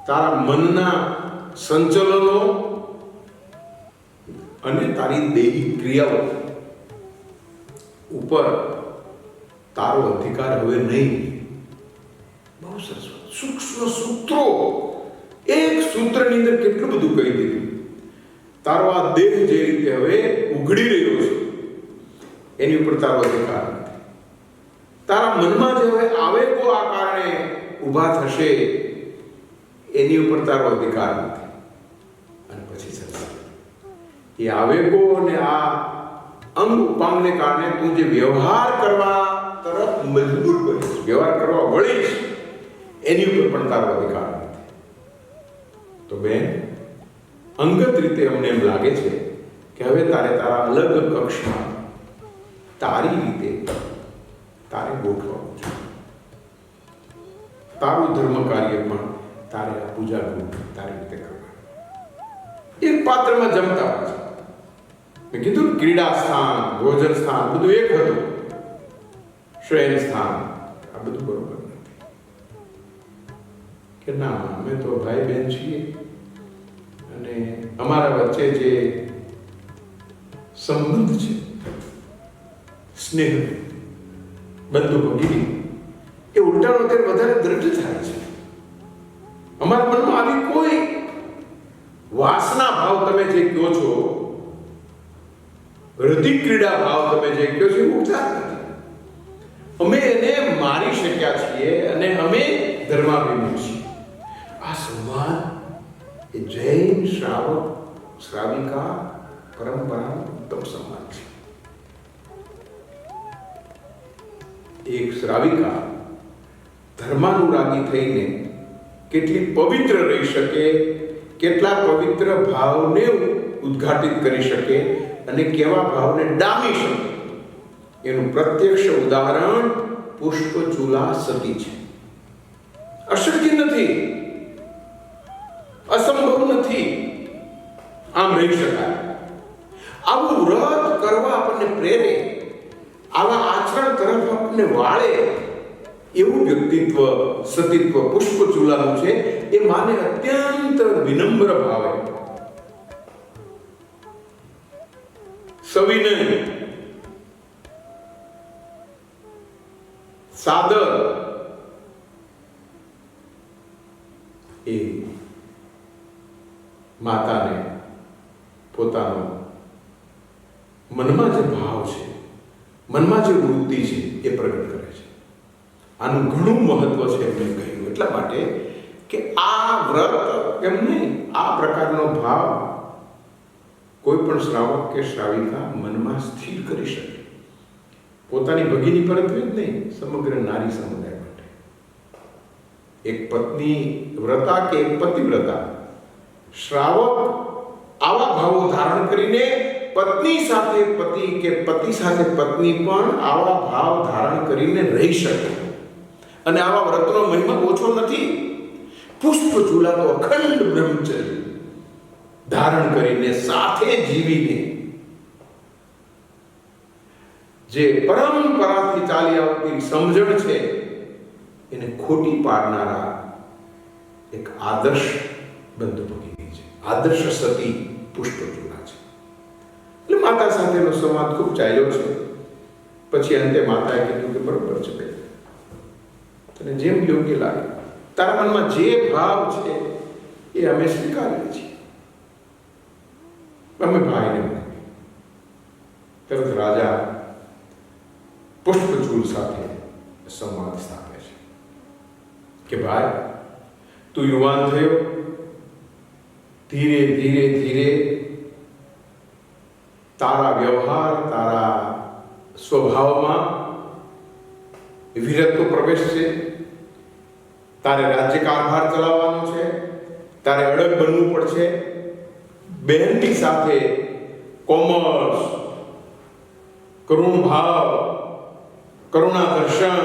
તારા મનના સંચલનો અને તારી દૈહિક ક્રિયાઓ ઉપર તારો અધિકાર હવે નહીં. બહુ સરસ. સૂક્ષ્મ સૂત્રો, એક સૂત્રની અંદર કેટલું બધું કહી દીધું. તારો આ દેહ જે રીતે હવે ઉઘડી રહ્યો છે એની ઉપર તારો અધિકાર નથી. તારા મનમાં જે હવે આવેગો આ કારણે ઊભા થશે એની ઉપર તારો અધિકાર નથી. અને પછી સરસ એ આવેગો અને આ અંગ ઉપાંગને કારણે તું જે વ્યવહાર કરવા તરફ મજબૂર બનીશ, વ્યવહાર કરવા વળીશ, એની ઉપર પણ તારો અધિકાર નથી. તો બેન, અંગત રીતે અમને એમ લાગે છે કે હવે તારે તારા અલગ કક્ષમાં તારી રીતે તારે ગોઠવવું છે. તારું ધર્મ કાર્ય પણ તારે આ પૂજા તારી રીતે કરવાનું. એક પાત્રમાં જમતા હોય છે. મેં કીધું ક્રીડા સ્થાન, ભોજન સ્થાન બધું એક હતું. શયન સ્થાન આ બધું બરોબર નથી. કે ના, અમે તો ભાઈ બહેન છીએ અને અમારા વચ્ચે જે સંબંધ છે, સ્નેહ, બંધુ ભગીની, એ ઉલટાનો અત્યારે વધારે દ્રઢ થાય છે. અમારા મનમાં આવી કોઈ વાસના ભાવ તમે જે કહો છો, હૃદય ક્રીડા ભાવ તમે જે કહો છો, એ ઉઠતા નથી. અમે એને મારી શક્યા છીએ અને અમે ધર્માભિમુખ છીએ. આ સંવાદ એ જૈન શ્રાવક શ્રાવિકા પરંપરાનો ઉત્તમ સંવાદ છે. એક શ્રાવિકા ધર્માનુરાગી થઈને કેટલી પવિત્ર રહી શકે, કેટલા પવિત્ર ભાવને ઉદ્ઘાટિત કરી શકે અને કેવા ભાવને ડામી શકે, એનું પ્રત્યક્ષ ઉદાહરણ પુષ્પચૂલા સતી છે. અશક્ય નથી, અસંભવ નથી, આમ રહી શકાય. આવું વ્રત કરવા આપણને પ્રેરે, આવા આચરણ તરફ આપણને વાળે એવું વ્યક્તિત્વ, સતીત્વ પુષ્પચૂલાનું છે. એ માને અત્યંત વિનમ્ર ભાવે, સવિનય, સાદર એ માતાને પોતાનો મનમાં જે ભાવ છે, મનમાં જે વૃત્તિ છે એ પ્રગટ કરે છે. આનું ઘણું મહત્વ છે એમને કહ્યું એટલા માટે કે આ વ્રત એમ નહીં, આ પ્રકારનો ભાવ કોઈ પણ શ્રાવક કે શ્રાવિકા મનમાં સ્થિર કરી શકે. પોતાની ભગીની પરત્વે જ નહીં, સમગ્ર નારી સમુદાય માટે. એક પત્ની વ્રતા કે એક પતિવ્રતા શ્રાવક આવા ભાવો ધારણ કરીને પત્ની સાથે પતિ કે પતિ સાથે પત્ની પણ આવા ભાવ ધારણ કરીને રહી શકે. અને આવા વ્રતનો મહિમા ઓછો નથી. પુષ્પચૂલા તો અખંડ બ્રહ્મચર્ય ધારણ કરીને સાથે જીવીને જે પરંપરાથી ચાલી આવતી સમજણ છે એને ખોટી પાડનારા એક આદર્શ બંધુ ભગીની છે, આદર્શ સતી પુષ્પચૂલા છે. એટલે માતા સાથેનો સંવાદ ખૂબ ચાલ્યો છે. પછી અંતે માતાએ કીધું કે બરોબર છે બેન, તને જેમ યોગ્ય લાગે, તારા મનમાં જે ભાવ છે એ અમે સ્વીકારીએ છીએ. અમે ભાઈને તરત રાજા પુષ્પચૂલ સાથે સંવાદ સ્થાપે છે કે ભાઈ, તું યુવાન થયો, ધીરે ધીરે ધીરે તારા વ્યવહાર, તારા સ્વભાવમાં વિરત્વ પ્રવેશ છે. તારે રાજ્ય કારભાર ચલાવવાનો છે, તારે અડગ બનવું પડશે. બહેનની સાથે કોમર્સ, કરુણ ભાવ, કરુણા દર્શન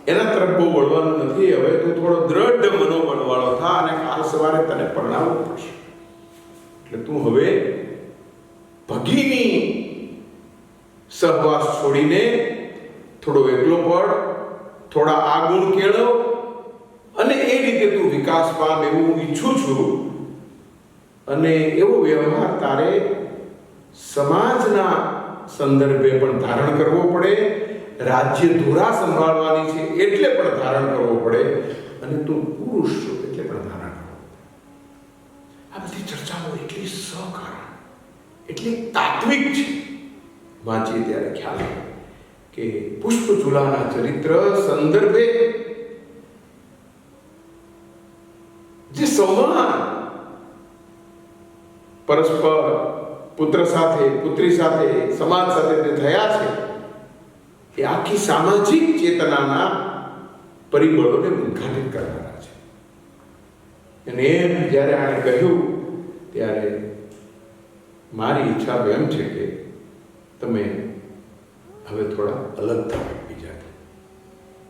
એના તરફ બહુ વળવાનું નથી. હવે તું થોડો દ્રઢ મનોબળ વાળો થા અને કાલ સવારે તને પરણાવવું પડશે. એટલે તું હવે ભગીની સહવાસ છોડીને થોડો એકલો પડ, થોડા આ ગુણ કેળવ અને એ રીતે તું વિકાસ પામ એવું હું ઈચ્છું છું. અને એવો વ્યવહાર તારે સમાજના સંદર્ભે પણ ધારણ કરવો પડે, રાજ્ય ધોરા સંભાળવાની છે એટલે પણ ધારણ કરવો પડે, અને તું પુરુષ છો એટલે પણ ધારણ કરવો પડે. આ બધી ચર્ચાઓ એટલી સકારણ, એટલી તાત્વિક છે. વાંચીએ ત્યારે ખ્યાલ આવે કે પુષ્પચૂલાના ચરિત્ર સંદર્ભે જે સંવાદ પરસ્પર પુત્ર સાથે, પુત્રી સાથે, સમાજ સાથે જે થયા છે એ આખી સામાજિક ચેતનાના પરિબળોને ઉદ્ઘાટિત કરનારા છે. અને એમ જ્યારે આણે કહ્યું ત્યારે મારી ઈચ્છા તો એમ છે કે તમે હવે થોડા અલગ થાવ એકબીજાથી.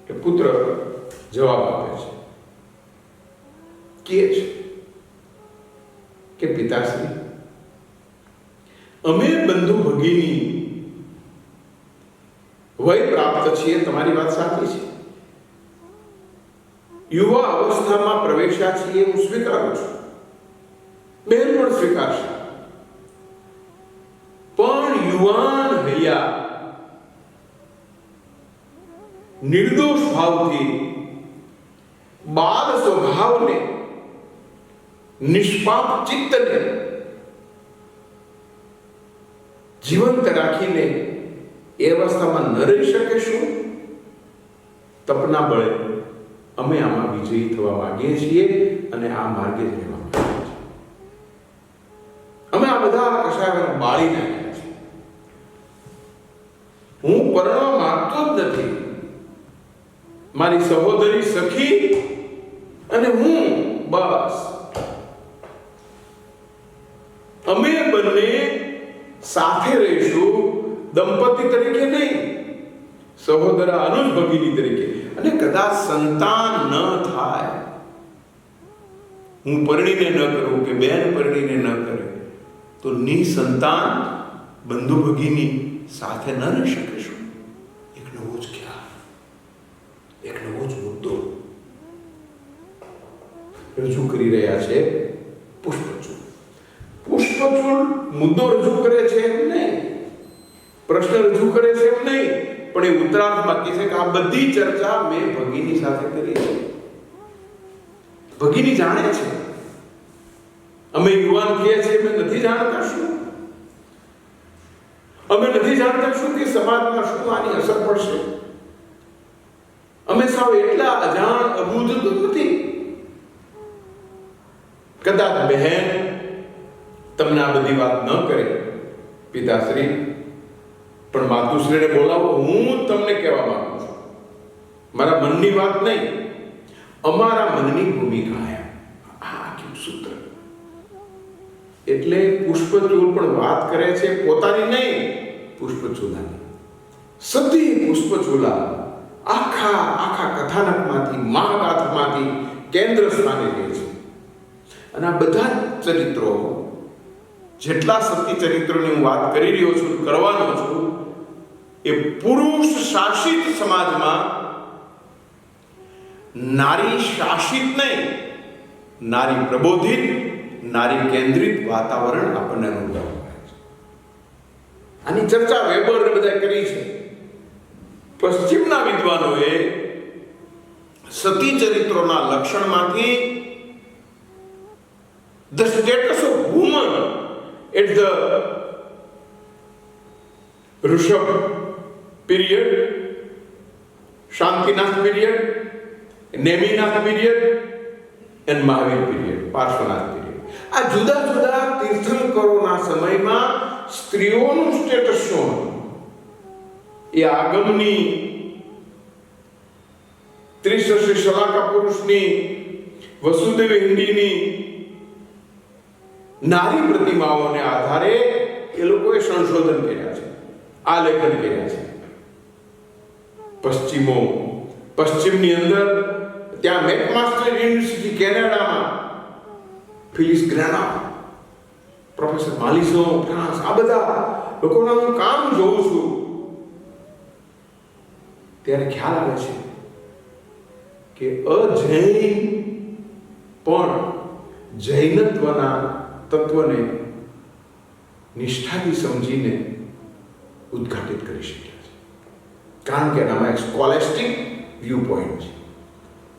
કે પુત્ર જવાબ આપે છે, કહે છે કે પિતાશ્રી, અમે બંધુ ભગીની વય પ્રાપ્ત છીએ, તમારી વાત સાચી છે. યુવા અવસ્થામાં પ્રવેશ્યા છીએ, હું સ્વીકારું છું. બહેન પણ સ્વીકારશે. પણ યુવાન હૈયા નિર્દોષ ભાવથી બાળ સ્વભાવને, નિષ્પાપ ચિત્તને જીવંત રાખીને એ અવસ્થામાં ન રહી શકે. શું તપના બળે અમે આમાં વિજયી થવા માંગીએ છીએ અને આ માર્ગે જ રહેવા માંગીએ છીએ. અમે આ બધા કશાયોને બાળી નાખ્યા છે. હું પરણવા માંગતો જ નથી. મારી સહોદરી, સખી અને હું, બસ અમે બંને સાથે રહીશું, દંપતી તરીકે નહીં, સહોદરા અનુજ ભગીની તરીકે. અને કદાચ સંતાન ન થાય, હું પરણીને ન કરું કે બેન પરણીને ન કરે, તો નિસંતાન બંધુ ભગીની સાથે ન રહી શકે શું? એક નવો જ ખ્યાલ, એક નવો જ મુદ્દો રજૂ કરી રહ્યા છે પુષ્પચૂડ. પુષ્પચૂડ મુદ્દો રજૂ કરે છે એમ નહીં, પ્રશ્ન રજૂ કરે છે એમ નહીં, પણ એ ઉત્તરાર્ધમાં કહે છે કે આ બધી ચર્ચા મેં ભગીની સાથે કરી છે. ભગીની જાણે છે, અમે યુવાન કહીએ છીએ અમે નથી જાણતા શું, અમે નથી જાણતા શું કે સમાજમાં શું આની અસર પડશે. અમે સાવ એટલા અજાણ અબૂઝ તો નથી. કદાચ બહેન તમને આ બધી વાત ન કરે પિતાશ્રી, પણ માતુશ્રીને બોલાવો. હું તમને કહેવા માંગુ છું, મારા મનની વાત નહીં, અમારા મનની ભૂમિકા છે આ આખું સૂત્ર. એટલે પુષ્પચૂડ પણ વાત કરે છે પોતાની નહીં, પુષ્પચૂલાની. સતી પુષ્પચૂલા આખા કથાનકમાંથી, મહાગાથામાંથી કેન્દ્ર સ્થાને રહે છે. અને આ બધા ચરિત્રો, જેટલા સતી ચરિત્રોની હું વાત કરી રહ્યો છું, કરવાનો છું, એ પુરુષ શાસિત સમાજમાં નારી શાસિત નહીં, નારી પ્રબોધિત, નારી કેન્દ્રિત વાતાવરણ આપણને અનુભવાય છે. આની ચર્ચા વેબર ને બધા કરી છે. પશ્ચિમના વિદ્વાનોએ સતી ચરિત્રોના લક્ષણમાંથી the status of woman at the Rishabh period, Shantinath period, Neminath period and Mahavir period, Parshvanath period. આ જુદા જુદા તીર્થંકરોના સમયમાં સ્ત્રીઓનું સ્ટેટસ શું હતું? એ આગમની ત્રિશસ્ત્રી શલાકા પુરુષની, વસુદેવ હિન્દીની નારી પ્રતિમાઓને આધારે એ લોકોએ સંશોધન કર્યા છે, આલેખન કર્યા છે. પશ્ચિમની અંદર ત્યાં મેકમાસ્ટર યુનિવર્સિટી કેનેડામાં ફિલિસ ગ્રેના, પ્રોફેસર માલિસો ફ્રાન્સ, આ બધા લોકોના હું કામ જોઉં છું ત્યારે ખ્યાલ આવે છે કે અજૈન પણ જૈનત્વના તત્વને નિષ્ઠાથી સમજીને ઉદ્ઘાટિત કરી શક્યા છે, કારણ કે એનામાં એક સ્કોલેસ્ટિક વ્યૂ પોઈન્ટ છે.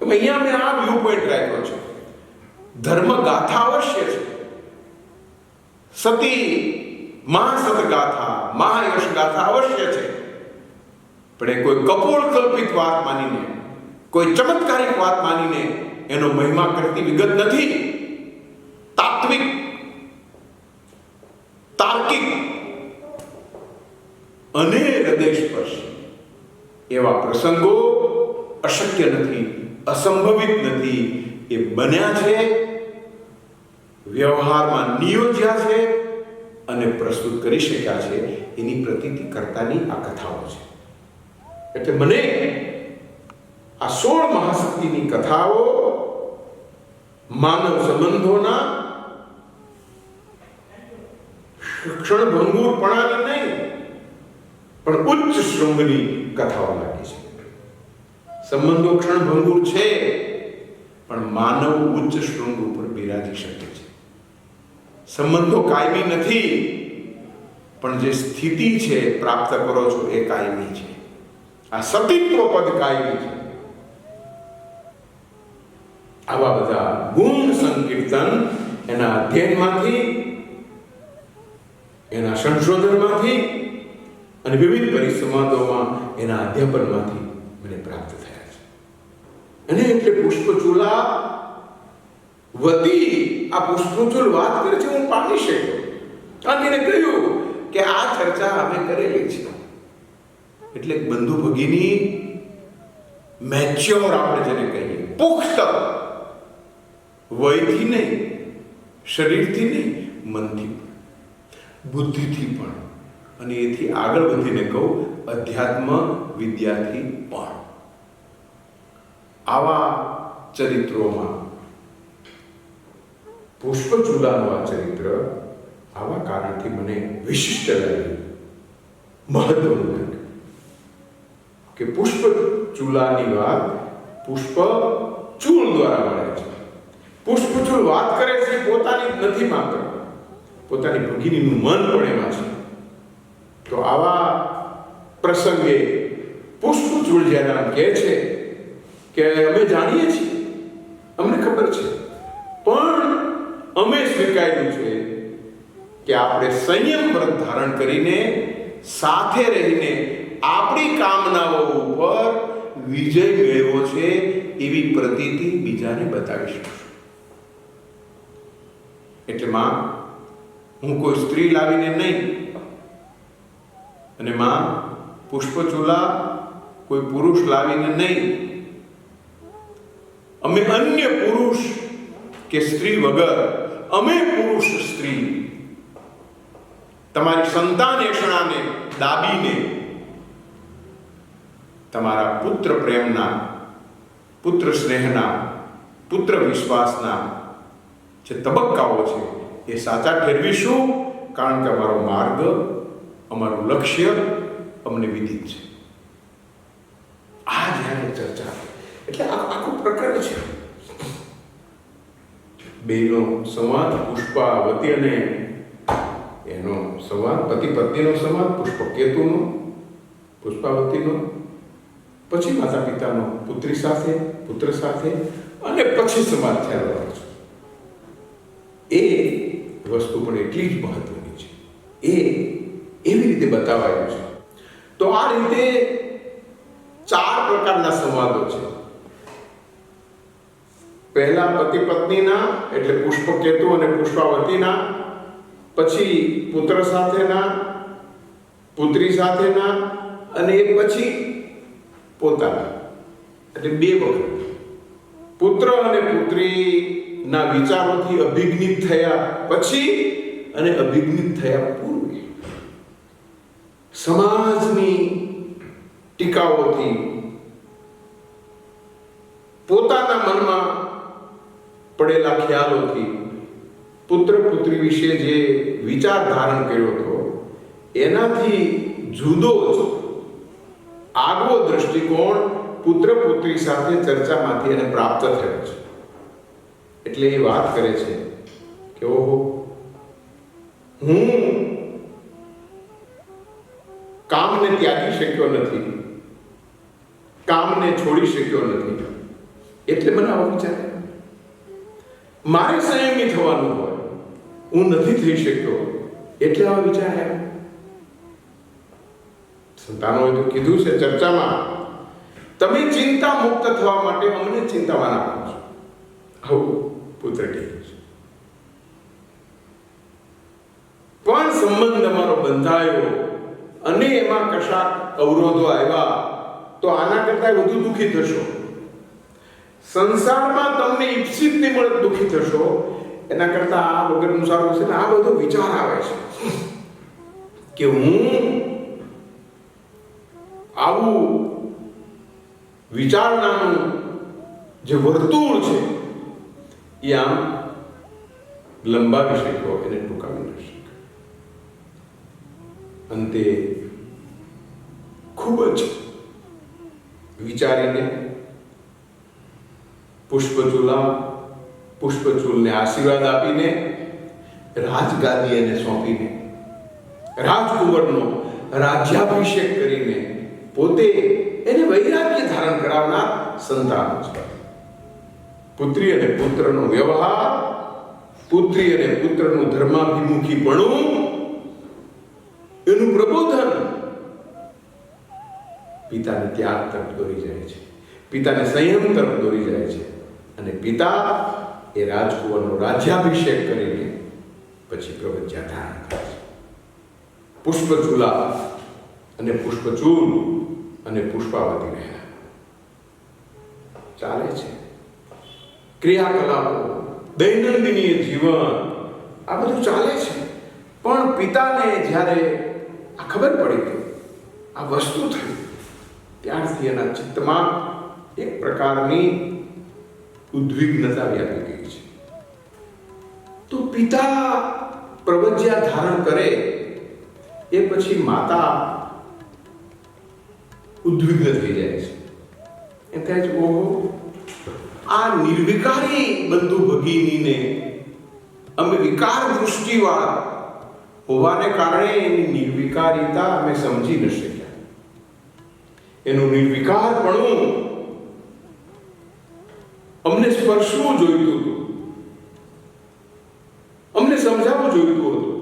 અહીંયા મેં આ વ્યૂ પોઈન્ટ રાખ્યો છે. ધર્મ ગાથા અવશ્ય છે, સતી મહાસત ગાથા, મહાયશ ગાથા અવશ્ય છે, પણ એ કોઈ કપોળ કલ્પિત વાત માનીને, કોઈ ચમત્કારિક વાત માનીને એનો મહિમા કરતી વિગત નથી. તાત્વિક, તાર્કિક અને હૃદયસ્પર્શી એવા પ્રસંગો અશક્ય નથી, અસંભવિત નથી. એ બન્યા છે, વ્યવહારમાં નિયોજ્યા છે અને પ્રસ્તુત કરી શક્યા છે. એની પ્રતીતિ કરતાની આ કથાઓ છે. એટલે મને આ 16 મહાશક્તિની કથાઓ માનવ સંબંધોના ક્ષણભંગુરપણાની નહીં, પણ ઉચ્ચ શૃંગની કથાઓ લાગી છે. સંબંધો ક્ષણભંગુર છે, પણ માનવ ઉચ્ચ શૃંગ ઉપર બિરાજી શકે છે. સંબંધો કાયમી નથી, પણ જે સ્થિતિ છે પ્રાપ્ત કરો છો એ કાયમી છે. આ સતીત્વ પદ કાયમી છે. આવા બધા ગુણ સંકીર્તન એના અધ્યયનમાંથી, એના સંશોધનમાંથી અને વિવિધ પરિસંવાદોમાં એના અધ્યાપનમાંથી મને પ્રાપ્ત થયા છે. અને એટલે પુષ્પચૂલા વતી આ પુષ્પચૂલ વાત કરે છે, હું પામી શક્યો. અને એને કહ્યું કે આ ચર્ચા અમે કરેલી છે. એટલે બંધુ ભગીની મેચ્યોર, આપણે જેને કહીએ પુખ્ત, વયથી નહીં, શરીરથી નહીં, મનથી પણ, બુદ્ધિથી પણ, અને એથી આગળ વધીને કહું અધ્યાત્મ વિદ્યાથી પણ. આવા ચરિત્રોમાં પુષ્પચૂલાનું આ ચરિત્ર આવા કારણથી મને વિશિષ્ટ લાગ્યું, મહત્વનું લાગ્યું કે પુષ્પ ચૂલાની વાત પુષ્પ ચૂલ દ્વારા મળે છે. પુષ્પચૂલ વાત કરે છે પોતાની જ નથી માત્ર, પોતાની ભગિનીનું મન પણ એમાં છે. તો આવા પ્રસંગે પુષ્પચૂલ જ્યારે આમ કહે છે કે અમે જાણીએ છીએ, અમને ખબર છે, પણ અમે સ્વીકાર્યું છે કે આપણે સંયમ વ્રત ધારણ કરીને સાથે રહીને આપણી કામનાઓ ઉપર વિજય મેળવ્યો છે એવી પ્રતીતિ બીજાને બતાવીશું. એટલે માં, હું કોઈ સ્ત્રી લાવીને નહીં, અને માં પુષ્પચૂલા કોઈ પુરુષ લાવીને નહીં, અમે અન્ય પુરુષ કે સ્ત્રી વગર, અમે પુરુષ સ્ત્રી તમારી સંતાન એષણાને દાબીને તમારા પુત્ર પ્રેમના, પુત્ર સ્નેહના, પુત્ર વિશ્વાસના જે તબક્કાઓ છે એ સાચા ઠેરવીશું, કારણ કે અમારો માર્ગ, અમારું લક્ષ્ય અમને વિદિત છે. આ જ્યારે ચર્ચા, એટલે આખું પ્રકરણ છે. બેનો સંવાદ, પુષ્પાવતી અને એનો સંવાદ, પતિ પત્નીનો સંવાદ, પુષ્પકેતુનો, પુષ્પાવતીનો, પછી માતા પિતાનો પુત્રી સાથે, પુત્ર સાથે, અને પછી સંવાદ થયેલો છે. એ વસ્તુ પણ એટલી જ મહત્વની છે. એ એવી રીતે બતાવાયું છે. તો આ રીતે 4 પ્રકારના સંવાદો છે. પહેલા પતિ પત્નીના, એટલે પુષ્પકેતુ અને પુષ્પાવતીના, પછી પુત્ર સાથેના, પુત્રી સાથેના, અને એ પછી પોતાના, એટલે 2 વખત પુત્ર અને પુત્રીના વિચારોથી અભિજ્ઞિત થયા પછી અને અભિજ્ઞિત થયા પૂર્વે, સમાજની ટીકાઓથી, પોતાના મનમાં પડેલા ખ્યાલોથી, પુત્ર પુત્રી વિશે જે વિચાર ધારણ કર્યો હતો એનાથી જુદો જ આગવો દ્રષ્ટિકોણ પુત્ર પુત્રી સાથે ચર્ચામાંથી એને પ્રાપ્ત થયો છે. એટલે એ વાત કરે છે કે ઓહો, હું કામને ત્યાગી શક્યો નથી, કામને છોડી શક્યો નથી, એટલે મને આવો વિચાર, મારે સંયમી થવાનું હોય, હું નથી થઈ શક્યો, એટલે આવો વિચાર આવ્યો. સંતાનોએ તો કીધું છે ચર્ચામાં, તમે ચિંતા મુક્ત થવા માટે અમને ચિંતામાં રાખો છો. આવું પુત્ર કહે છે. પણ સંબંધ અમારો બંધાયો અને એમાં કશાક અવરોધો આવ્યા તો આના કરતા વધુ દુઃખી થશો. સંસારમાં તમને ઈપ્સિત નહીં મળે દુઃખી થશો, એના કરતા આ વગરનું સારું છે ને. આ બધો વિચાર આવે છે કે હું આવું વિચારણાનું જે વર્તુળ છે એ આમ લંબાવી શક્યો, એને ટૂંકાવી ન શક્યો. અંતે ખૂબ જ વિચારીને પુષ્પચૂલને આશીર્વાદ આપીને, રાજગાદી એને સોંપીને, રાજકુંવરનો રાજ્યાભિષેક કરીને પોતે એને વૈરાગ્ય ધારણ કરાવનાર સંતાન છે. પુત્રી અને પુત્રનો વ્યવહાર, પુત્રી અને પુત્રનું ધર્માભિમુખીપણું, એનું પ્રબોધન પિતાને ત્યાગ તરફ દોરી જાય છે, પિતાને સંયમ તરફ દોરી જાય છે. અને પિતા એ રાજકુંવરનો રાજ્યાભિષેક કરીને પછી પ્રવજ્યા ધારણ કરે છે. પુષ્પચૂલા અને પુષ્પચૂલ અને પુષ્પાવતી રહ્યા ચાલે છે. ક્રિયાકલાપો, દૈનંદિન જીવન, આ બધું ચાલે છે. પણ પિતાને જ્યારે આ ખબર પડી કે આ વસ્તુ થઈ, ત્યારથી એના ચિત્તમાં એક પ્રકારની ઉદ્વિગ્નતા વ્યાપી ગઈ છે. તો પિતા પ્રવજ્યા ધારણ કરે એ પછી માતા ઉદ્વિગ્ન થઈ જાય છે. એમ કહે છે, ઓહો, આ નિર્વિકારી બંધુ ભગિનીને અમે વિકાર દૃષ્ટિવાળા હોવાને કારણે એની નિર્વિકારિતા અમે સમજી ન શક્યા. એનું નિર્વિકારપણું અમને સ્પર્શવું જોઈતું હતું, અમને સમજાવવું જોઈતું હતું,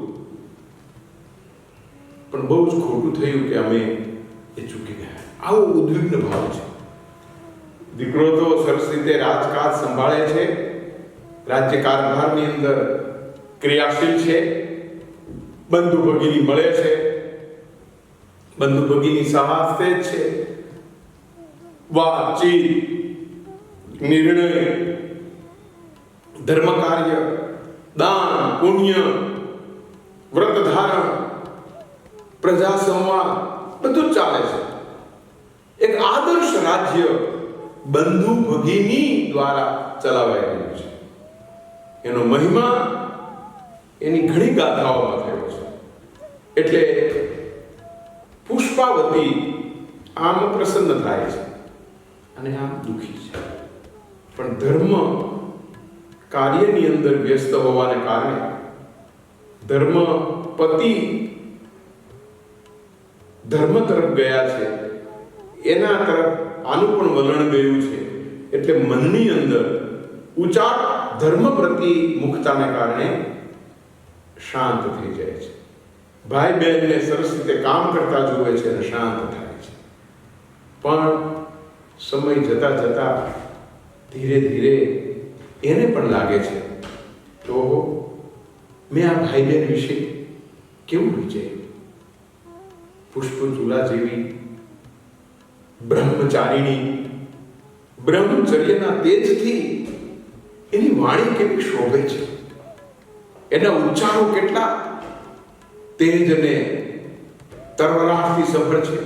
પણ બહુ જ ખોટું થયું કે અમે એ ચૂકી ગયા. આવો ઉદ્વિગ્ન ભાવ છે. દીકરો તો સરસ રીતે રાજકાજ સંભાળે છે, રાજ્ય કારભારની અંદર ક્રિયાશીલ છે, બંધુ ભગિની મળે છે, બંધુ ભગિની સહાસ્તે જ છે, વાતચીત, નિર્ણય, ધર્મ કાર્ય, દાન, પુણ્ય, વ્રત ધારણ, પ્રજા સંવાદ બધું જ ચાલે છે. એક આદર્શ રાજ્ય બંધુ ભગિની દ્વારા ચલાવાઈ રહ્યું છે. એનો મહિમા એની ઘણી ગાથાઓમાં થયો છે. એટલે પુષ્પાવતી આમ પ્રસન્ન થાય છે અને આમ દુઃખી છે. પણ ધર્મ કાર્યની અંદર વ્યસ્ત હોવાને કારણે ધર્મ પતિ ધર્મ તરફ ગયા છે, એના તરફ આનું પણ વલણ ગયું છે. એટલે મનની અંદર ઉચાટ ધર્મ પ્રતિ મુક્તાને કારણે શાંત થઈ જાય છે. ભાઈ બહેનને સરસ રીતે કામ કરતા જુએ છે અને શાંત થાય છે. પણ સમય જતા જતા ધીરે ધીરે એને પણ લાગે છે તો મેં આ ભાઈ બહેન વિશે કેવું વિચાર્યું. પુષ્પચૂલા જેવી બ્રહ્મચારીણી, બ્રહ્મચર્યના તેજથી એની વાણી કેવી શોભે છે, એના ઉચ્ચારો કેટલા તેજ અને તરવરાટથી સભર છે.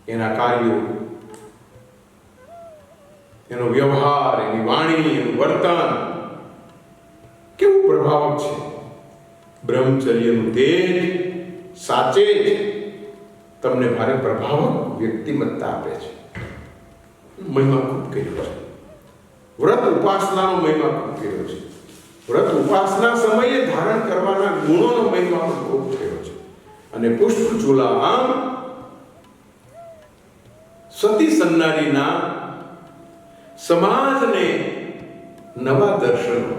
એના કાર્યો, એનો વ્યવહાર, એની વાણી, એનું વર્તન કેવું પ્રભાવક છે. બ્રહ્મચર્યનું તેજ સાચે જ તમને ભારે પ્રભાવક વ્યક્તિમત્તા આપે છે. મહિમા ખૂબ કર્યો છે. વ્રત ઉપાસનાનો મહિમા ખૂબ કર્યો છે. વ્રત ઉપાસના સમયે ધારણ કરવાના ગુણોનો મહિમા પણ ખૂબ થયો છે. અને પુષ્પચૂલા આમ સતી સન્નારીના સમાજને નવા દર્શનો,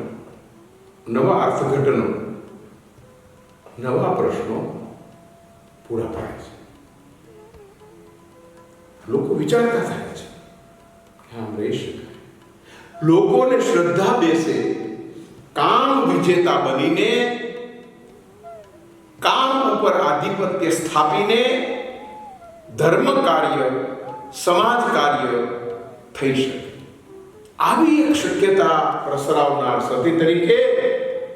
નવા અર્થઘટનો, નવા પ્રશ્નો પૂરા પાડે છે. લોકો વિચારતા થાય છે કે આમ રહી શકાય. લોકોને શ્રદ્ધા બેસે, કામ વિજેતા બનીને કામ ઉપર આધિપત્ય સ્થાપીને ધર્મ કાર્ય, સમાજ કાર્ય થઈ શકે. આવી એક શક્યતા પ્રસરાવનાર સતી તરીકે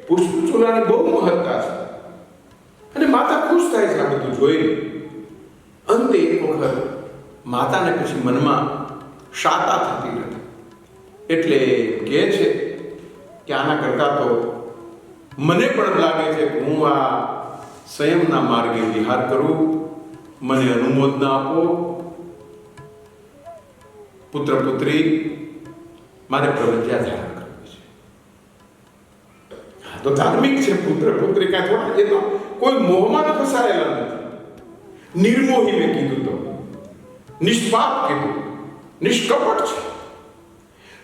પુષ્પચૂલાની બહુ મહત્તા છે. અને માતા ખુશ થાય છે આ બધું જોઈને. અંતે એક વખત માતાને પછી મનમાં શાતા થતી નથી. એટલે કહે છે કે આના કરતા તો મને પણ લાગે છે કે હું આ સંયમના માર્ગે વિહાર કરું, મને અનુમોદના આપો. પુત્ર પુત્રી, મારે પ્રવજ્યા ધારણ કરવી છે. તો ધાર્મિક છે પુત્ર પુત્રી, કાંઈ થોડા, એ તો કોઈ મોહમાં ફસાયેલા નથી. નિર્મોહી મેં કીધું, તો નિષ્પાપ કીધું, નિષ્કપટ છે.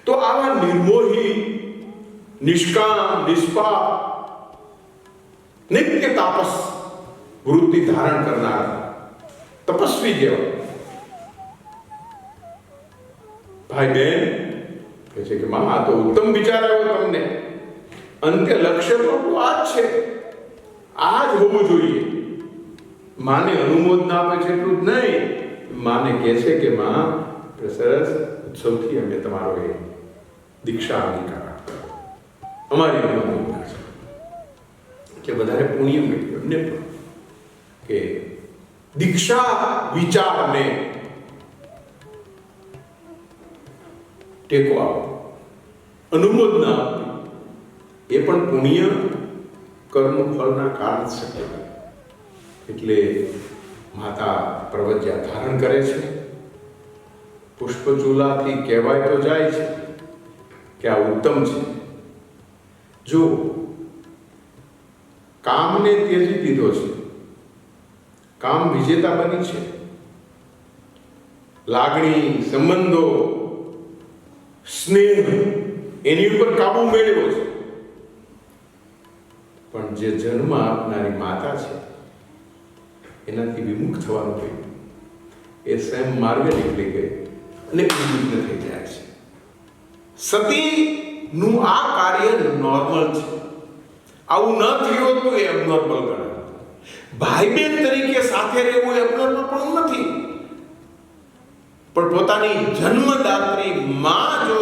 તો આવા નિર્મોહી, નિષ્કામ, નિષ્પાપ, નિત્ય તાપસ વૃત્તિ ધારણ કરનાર તપસ્વી જેવા ભાઈ બહેન કહે છે કે માં, આ તો ઉત્તમ વિચાર આવ્યો તમને. અંત્ય લક્ષ્ય તો આ જ છે, આ જ હોવું જોઈએ. માને અનુમોદના આપે છે એટલું જ નહીં, માને કહે છે કે માં, સરસ ઉત્સવથી અમે તમારો એ દીક્ષા અંગીકાર અમારી અનુમોદના છે કે વધારે પુણ્ય મળ્યું એમને પણ કે દીક્ષા વિચારને ટેકો આપો, અનુમોદના આપી. એ પણ પુણ્ય કર્મ ફળના કારણ શક્ય બને. એટલે માતા પ્રવજ્યા ધારણ કરે છે. પુષ્પચૂલાથી કહેવાય તો જાય છે કે આ ઉત્તમ છે. જો કામને ત્યજી દીધો છે, કામ વિજેતા બની છે, લાગણી, સંબંધો, સ્નેહ એની ઉપર કાબુ મેળવ્યો છે, પણ જે જન્મ આપનારી માતા છે એનાથી વિમુખ થવાનું થયું. એ સ્વયં માર્ગે નીકળી ગઈ અને ઉદ્વિગ્ન થઈ જાય છે. સતીનું આ કાર્ય નોર્મલ છે. આવું ન થયું તો એ અબનોર્મલ ગણાય. ભાઈ બહેન તરીકે સાથે રહેવું એ અબનોર્મલ પણ નથી, પણ પોતાની જન્મદાત્રી માં જો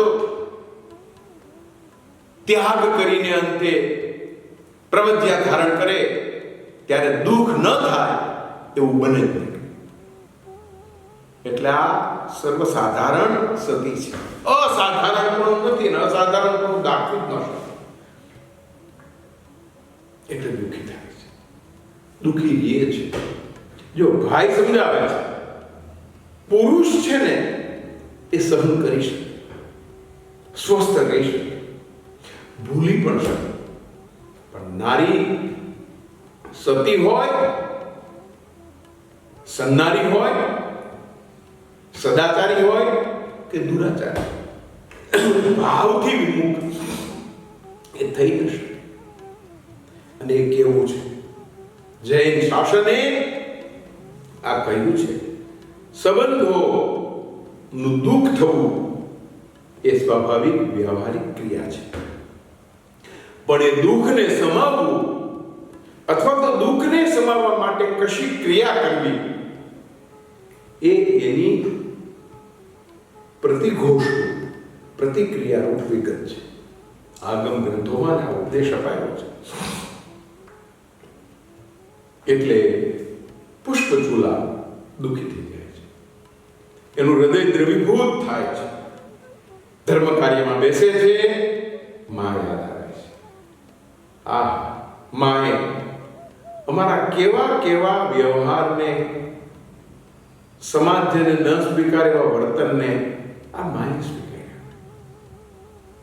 ત્યાગ કરીને અંતે પ્રવજ્યા ધારણ કરે ત્યારે દુઃખ ન થાય એવું બને જ નહીં. એટલે આ સર્વસાધારણ સતી છે. અસાધારણ પણ નથી ને અસાધારણ પણ દાખવી જ ન શકે. એટલે દુઃખી થાય છે, દુઃખી રહે છે. જો ભાઈ સમજાવે છે, પુરુષ છે ને એ સહન કરી શકે, સ્વસ્થ રહી શકે, ભૂલી પણ શકે. પણ નારી સતી હોય, સન્નારી હોય, સદાચારી હોય કે દુરાચારી, ભાવથી વિમુખ એ થઈ ન શકે. અને એ કેવું છે, જૈન શાસને આ કહ્યું છે, સંબંધોનું દુઃખ થવું એ સ્વાભાવિક વ્યવહારિક ક્રિયા છે. પણ એ દુઃખને સમાવવું અથવા તો દુઃખને સમાવવા માટે કશી ક્રિયા કરવી એ એની પ્રતિઘોષ પ્રતિક્રિયારૂપ વિગત છે. આગમ ગ્રંથોમાં આ ઉપદેશ અપાયો છે. એટલે પુષ્પચૂલા દુઃખી થઈ જાય છે, એનું હૃદય દ્રવીભૂત થાય છે, ધર્મ કાર્યમાં બેસે છે, માં યાદ આવે છે. આ માએ અમારા કેવા કેવા વ્યવહારને, સમાજને ન સ્વીકારે એવા વર્તનને આ માએ સ્વીકાર્યા.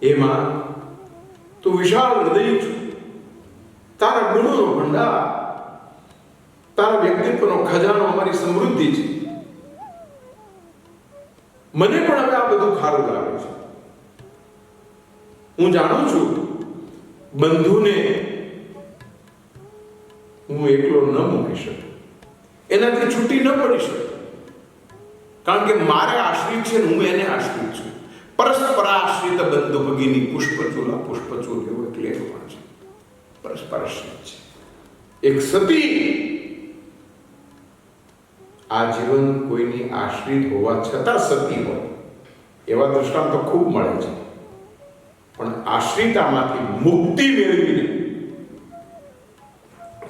એમાં તું વિશાળ હૃદય છું, તારા ગુણોનો ભંડાર, તારા વ્યક્તિત્વનો ખજાનો અમારી સમૃદ્ધિ છે. મને પણ હવે આ બધું ખારું લાગે છે. હું જાણું છું બંધુને હું એકલો ન મૂકી શકું, એનાથી છૂટી ન પડી શકું, કારણ કે મારે આશ્રિત છે ને હું એને આશ્રિત છું. પરસ્પર આશ્રિત બંધુ ભગીની પુષ્પચૂલા પુષ્પચૂલ એવું એક લેખ પણ છે. પરસ્પર આશ્રિત છે. એક સતી આ જીવન કોઈની આશ્રિત હોવા છતાં સતી હોય એવા દૃષ્ટાંતો ખૂબ મળે છે. પણ આશ્રિતામાંથી મુક્તિ મેળવીને,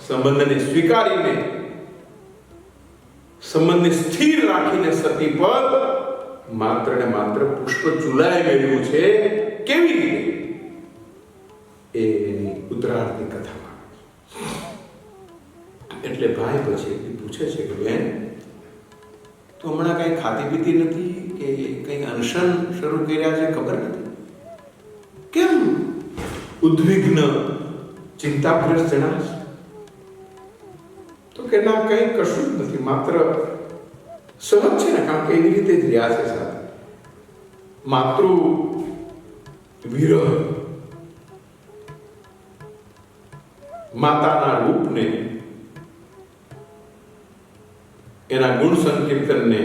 સંબંધને સ્વીકારીને, સંબંધને સ્થિર રાખીને સતી પદ માત્ર ને માત્ર પુષ્પચૂલાએ મેળવ્યું છે. કેવી રીતે? એ એની ઉત્તરાર્ધની કથામાં. એટલે ભાઈ પછી પૂછે છે કે બેન, તો હમણાં કઈ ખાતી પીતી નથી કે કઈ અનશન શરૂ કર્યા છે? ખબર નથી. કેમ ઉદ્વિગ્ન, ચિંતાગ્રસ્ત જણાશ? તો કે ના, કઈ કશું જ નથી, માત્ર સહજ છે ને, કારણ કે એવી રીતે જ રહ્યા છે સાથે. માતૃ વિરહ, માતાના રૂપને, એના ગુણ સંકીર્તનને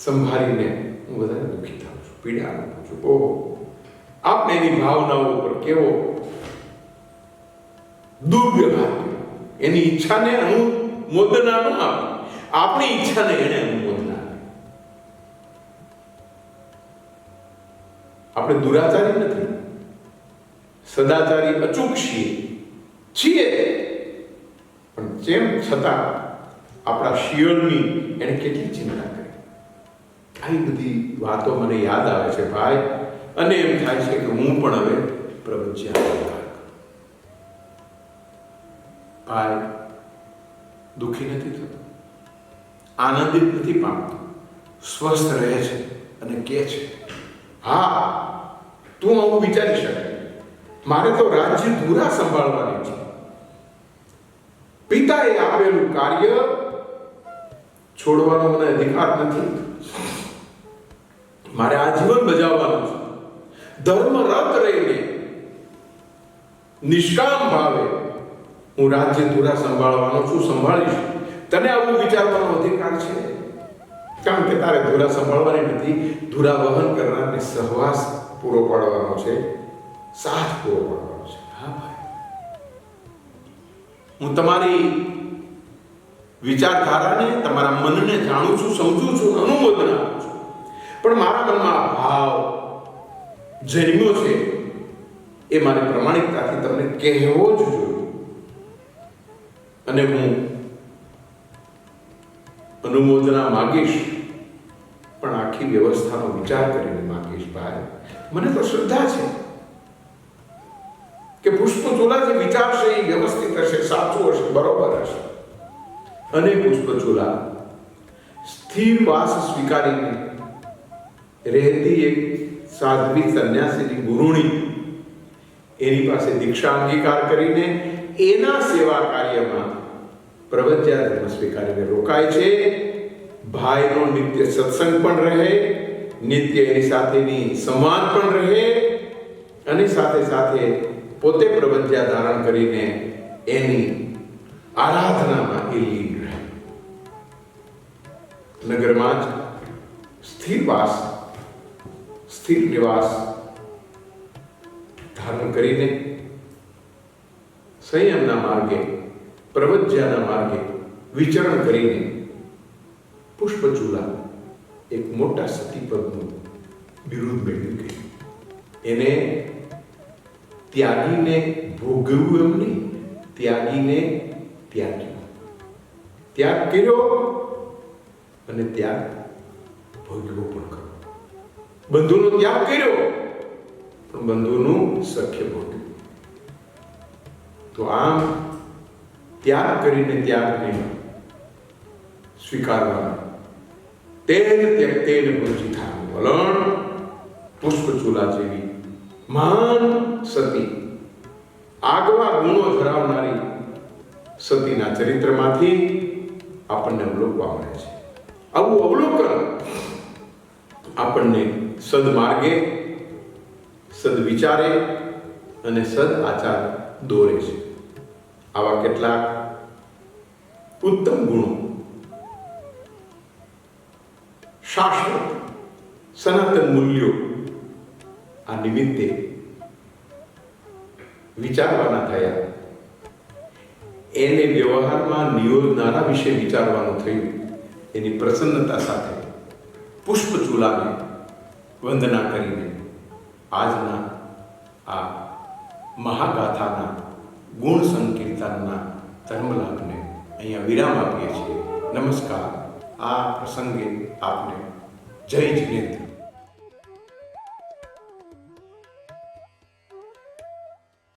સંભાળીને હું વધારે દુઃખી થાઉં છું, પીડા અનુભવું છું. ઓહો, આપને એની ભાવનાઓ ઉપર કેવો દુર્વ્યવહાર, એની ઈચ્છાને અનુમોદના ન આપે, આપણી ઈચ્છાને એને અનુમોદના આપે. આપણે દુરાચારી નથી, સદાચારી અચૂક છીએ, પણ જેમ છતાં આપણા શિયળની એને કેટલી ચિંતા કરી. આવી બધી વાતો મને યાદ આવે છે ભાઈ, અને એમ થાય છે કે હું પણ હવે પ્રવજ્યા અલંકાર કરો. ભાઈ દુઃખી નથી થતો, આનંદિત નથી પામતો, સ્વસ્થ રહે છે અને કહે છે, હા તું આવું વિચારી શકે, મારે તો રાજ્ય ધુરા સંભાળવાની છે. પિતાએ આપેલું કાર્ય છોડવાનો મને અધિકાર નથી. મારે આજીવન બજાવવાનું છે. ધર્મરત રહીને નિષ્કામ ભાવે હું રાજ્ય ધુરા સંભાળવાનો છું, સંભાળીશ. તને આવું વિચારવાનો અધિકાર છે, કારણ કે તારે ધુરા સંભાળવાની નથી, ધુરા વહન કરનારને સહવાસ પૂરો પાડવાનો છે, સાથ પૂરો પાડવાનો છે. હા ભાઈ, હું તમારી વિચારધારાને, તમારા મનને જાણું છું, સમજું છું, અનુમોદન આપું છું, પણ મારા મનમાં ભાવ જન્મ્યો છે એ મારે પ્રમાણિકતાથી તમને કહેવો જ જોઈએ. અને હું અનુમોદના માગીશ, પણ આખી વ્યવસ્થાનો વિચાર કરીને માગીશ. ભાઈ મને તો શ્રદ્ધા છે કે પુષ્પચૂલા જે વિચારશે એ વ્યવસ્થિત હશે, સાચું હશે, બરોબર હશે. અને પુષ્પચૂલા સ્થિર વાસ સ્વીકારીને રહેતી એક સાધ્વી સંન્યાસીની ગુરુણી એની પાસે દીક્ષા અંગીકાર કરીને એના સેવા કાર્યમાં પ્રવજ્યા ધર્મ સ્વીકારીને રોકાય છે. ભાઈનો નિત્ય સત્સંગ પણ રહે, નિત્ય એની સાથેની સંવાદ પણ રહે, અને સાથે સાથે પોતે પ્રવજ્યા ધારણ કરીને એની આરાધનામાં એ લીન રહે. નગરમાં જ સ્થિર વાસ, સ્થિર નિવાસ ધારણ કરીને સંયમના માર્ગે, પ્રવજ્યાના માર્ગે વિચરણ કરીને પુષ્પચૂલા એક મોટા સતીપદનું બિરુદ મેળવી ગઈ. એને ત્યાગીને ભોગવ્યું એમ નહીં, ત્યાગીને ત્યાગ્યું. ત્યાગ કર્યો અને ત્યાગ ભોગવો પણ કર્યો. બંધુનો ત્યાગ કર્યો પણ બંધુનું સખ્ય ભોગ્યું. તો આમ ત્યાગ કરીને ત્યાગને સ્વીકારવાનું, તેન ત્યક્તેન ભુજિતાનું વલણ પુષ્પચૂલા જેવી મહાન સતી, આગવા ગુણો ધરાવનારી સતીના ચરિત્રમાંથી આપણને અવલોકવા મળે છે. આવું અવલોકન આપણને સદમાર્ગે, સદવિચારે અને સદ આચારે દોરે છે. આવા કેટલાક ઉત્તમ ગુણો શાશ્વત સનાતન મૂલ્યો આ નિમિત્તે વિચારવાના થયા. એને વ્યવહારમાં નિયોજનારા વિશે વિચારવાનું થયું. એની પ્રસન્નતા સાથે પુષ્પચૂલાને વંદના કરીને આજના આ મહાગાથાના ગુણ સંકીર્તનના ધર્મલાભને અહીંયા વિરામ આપીએ છીએ. નમસ્કાર. આ પ્રસંગે આપને જય જિનેન્દ્ર.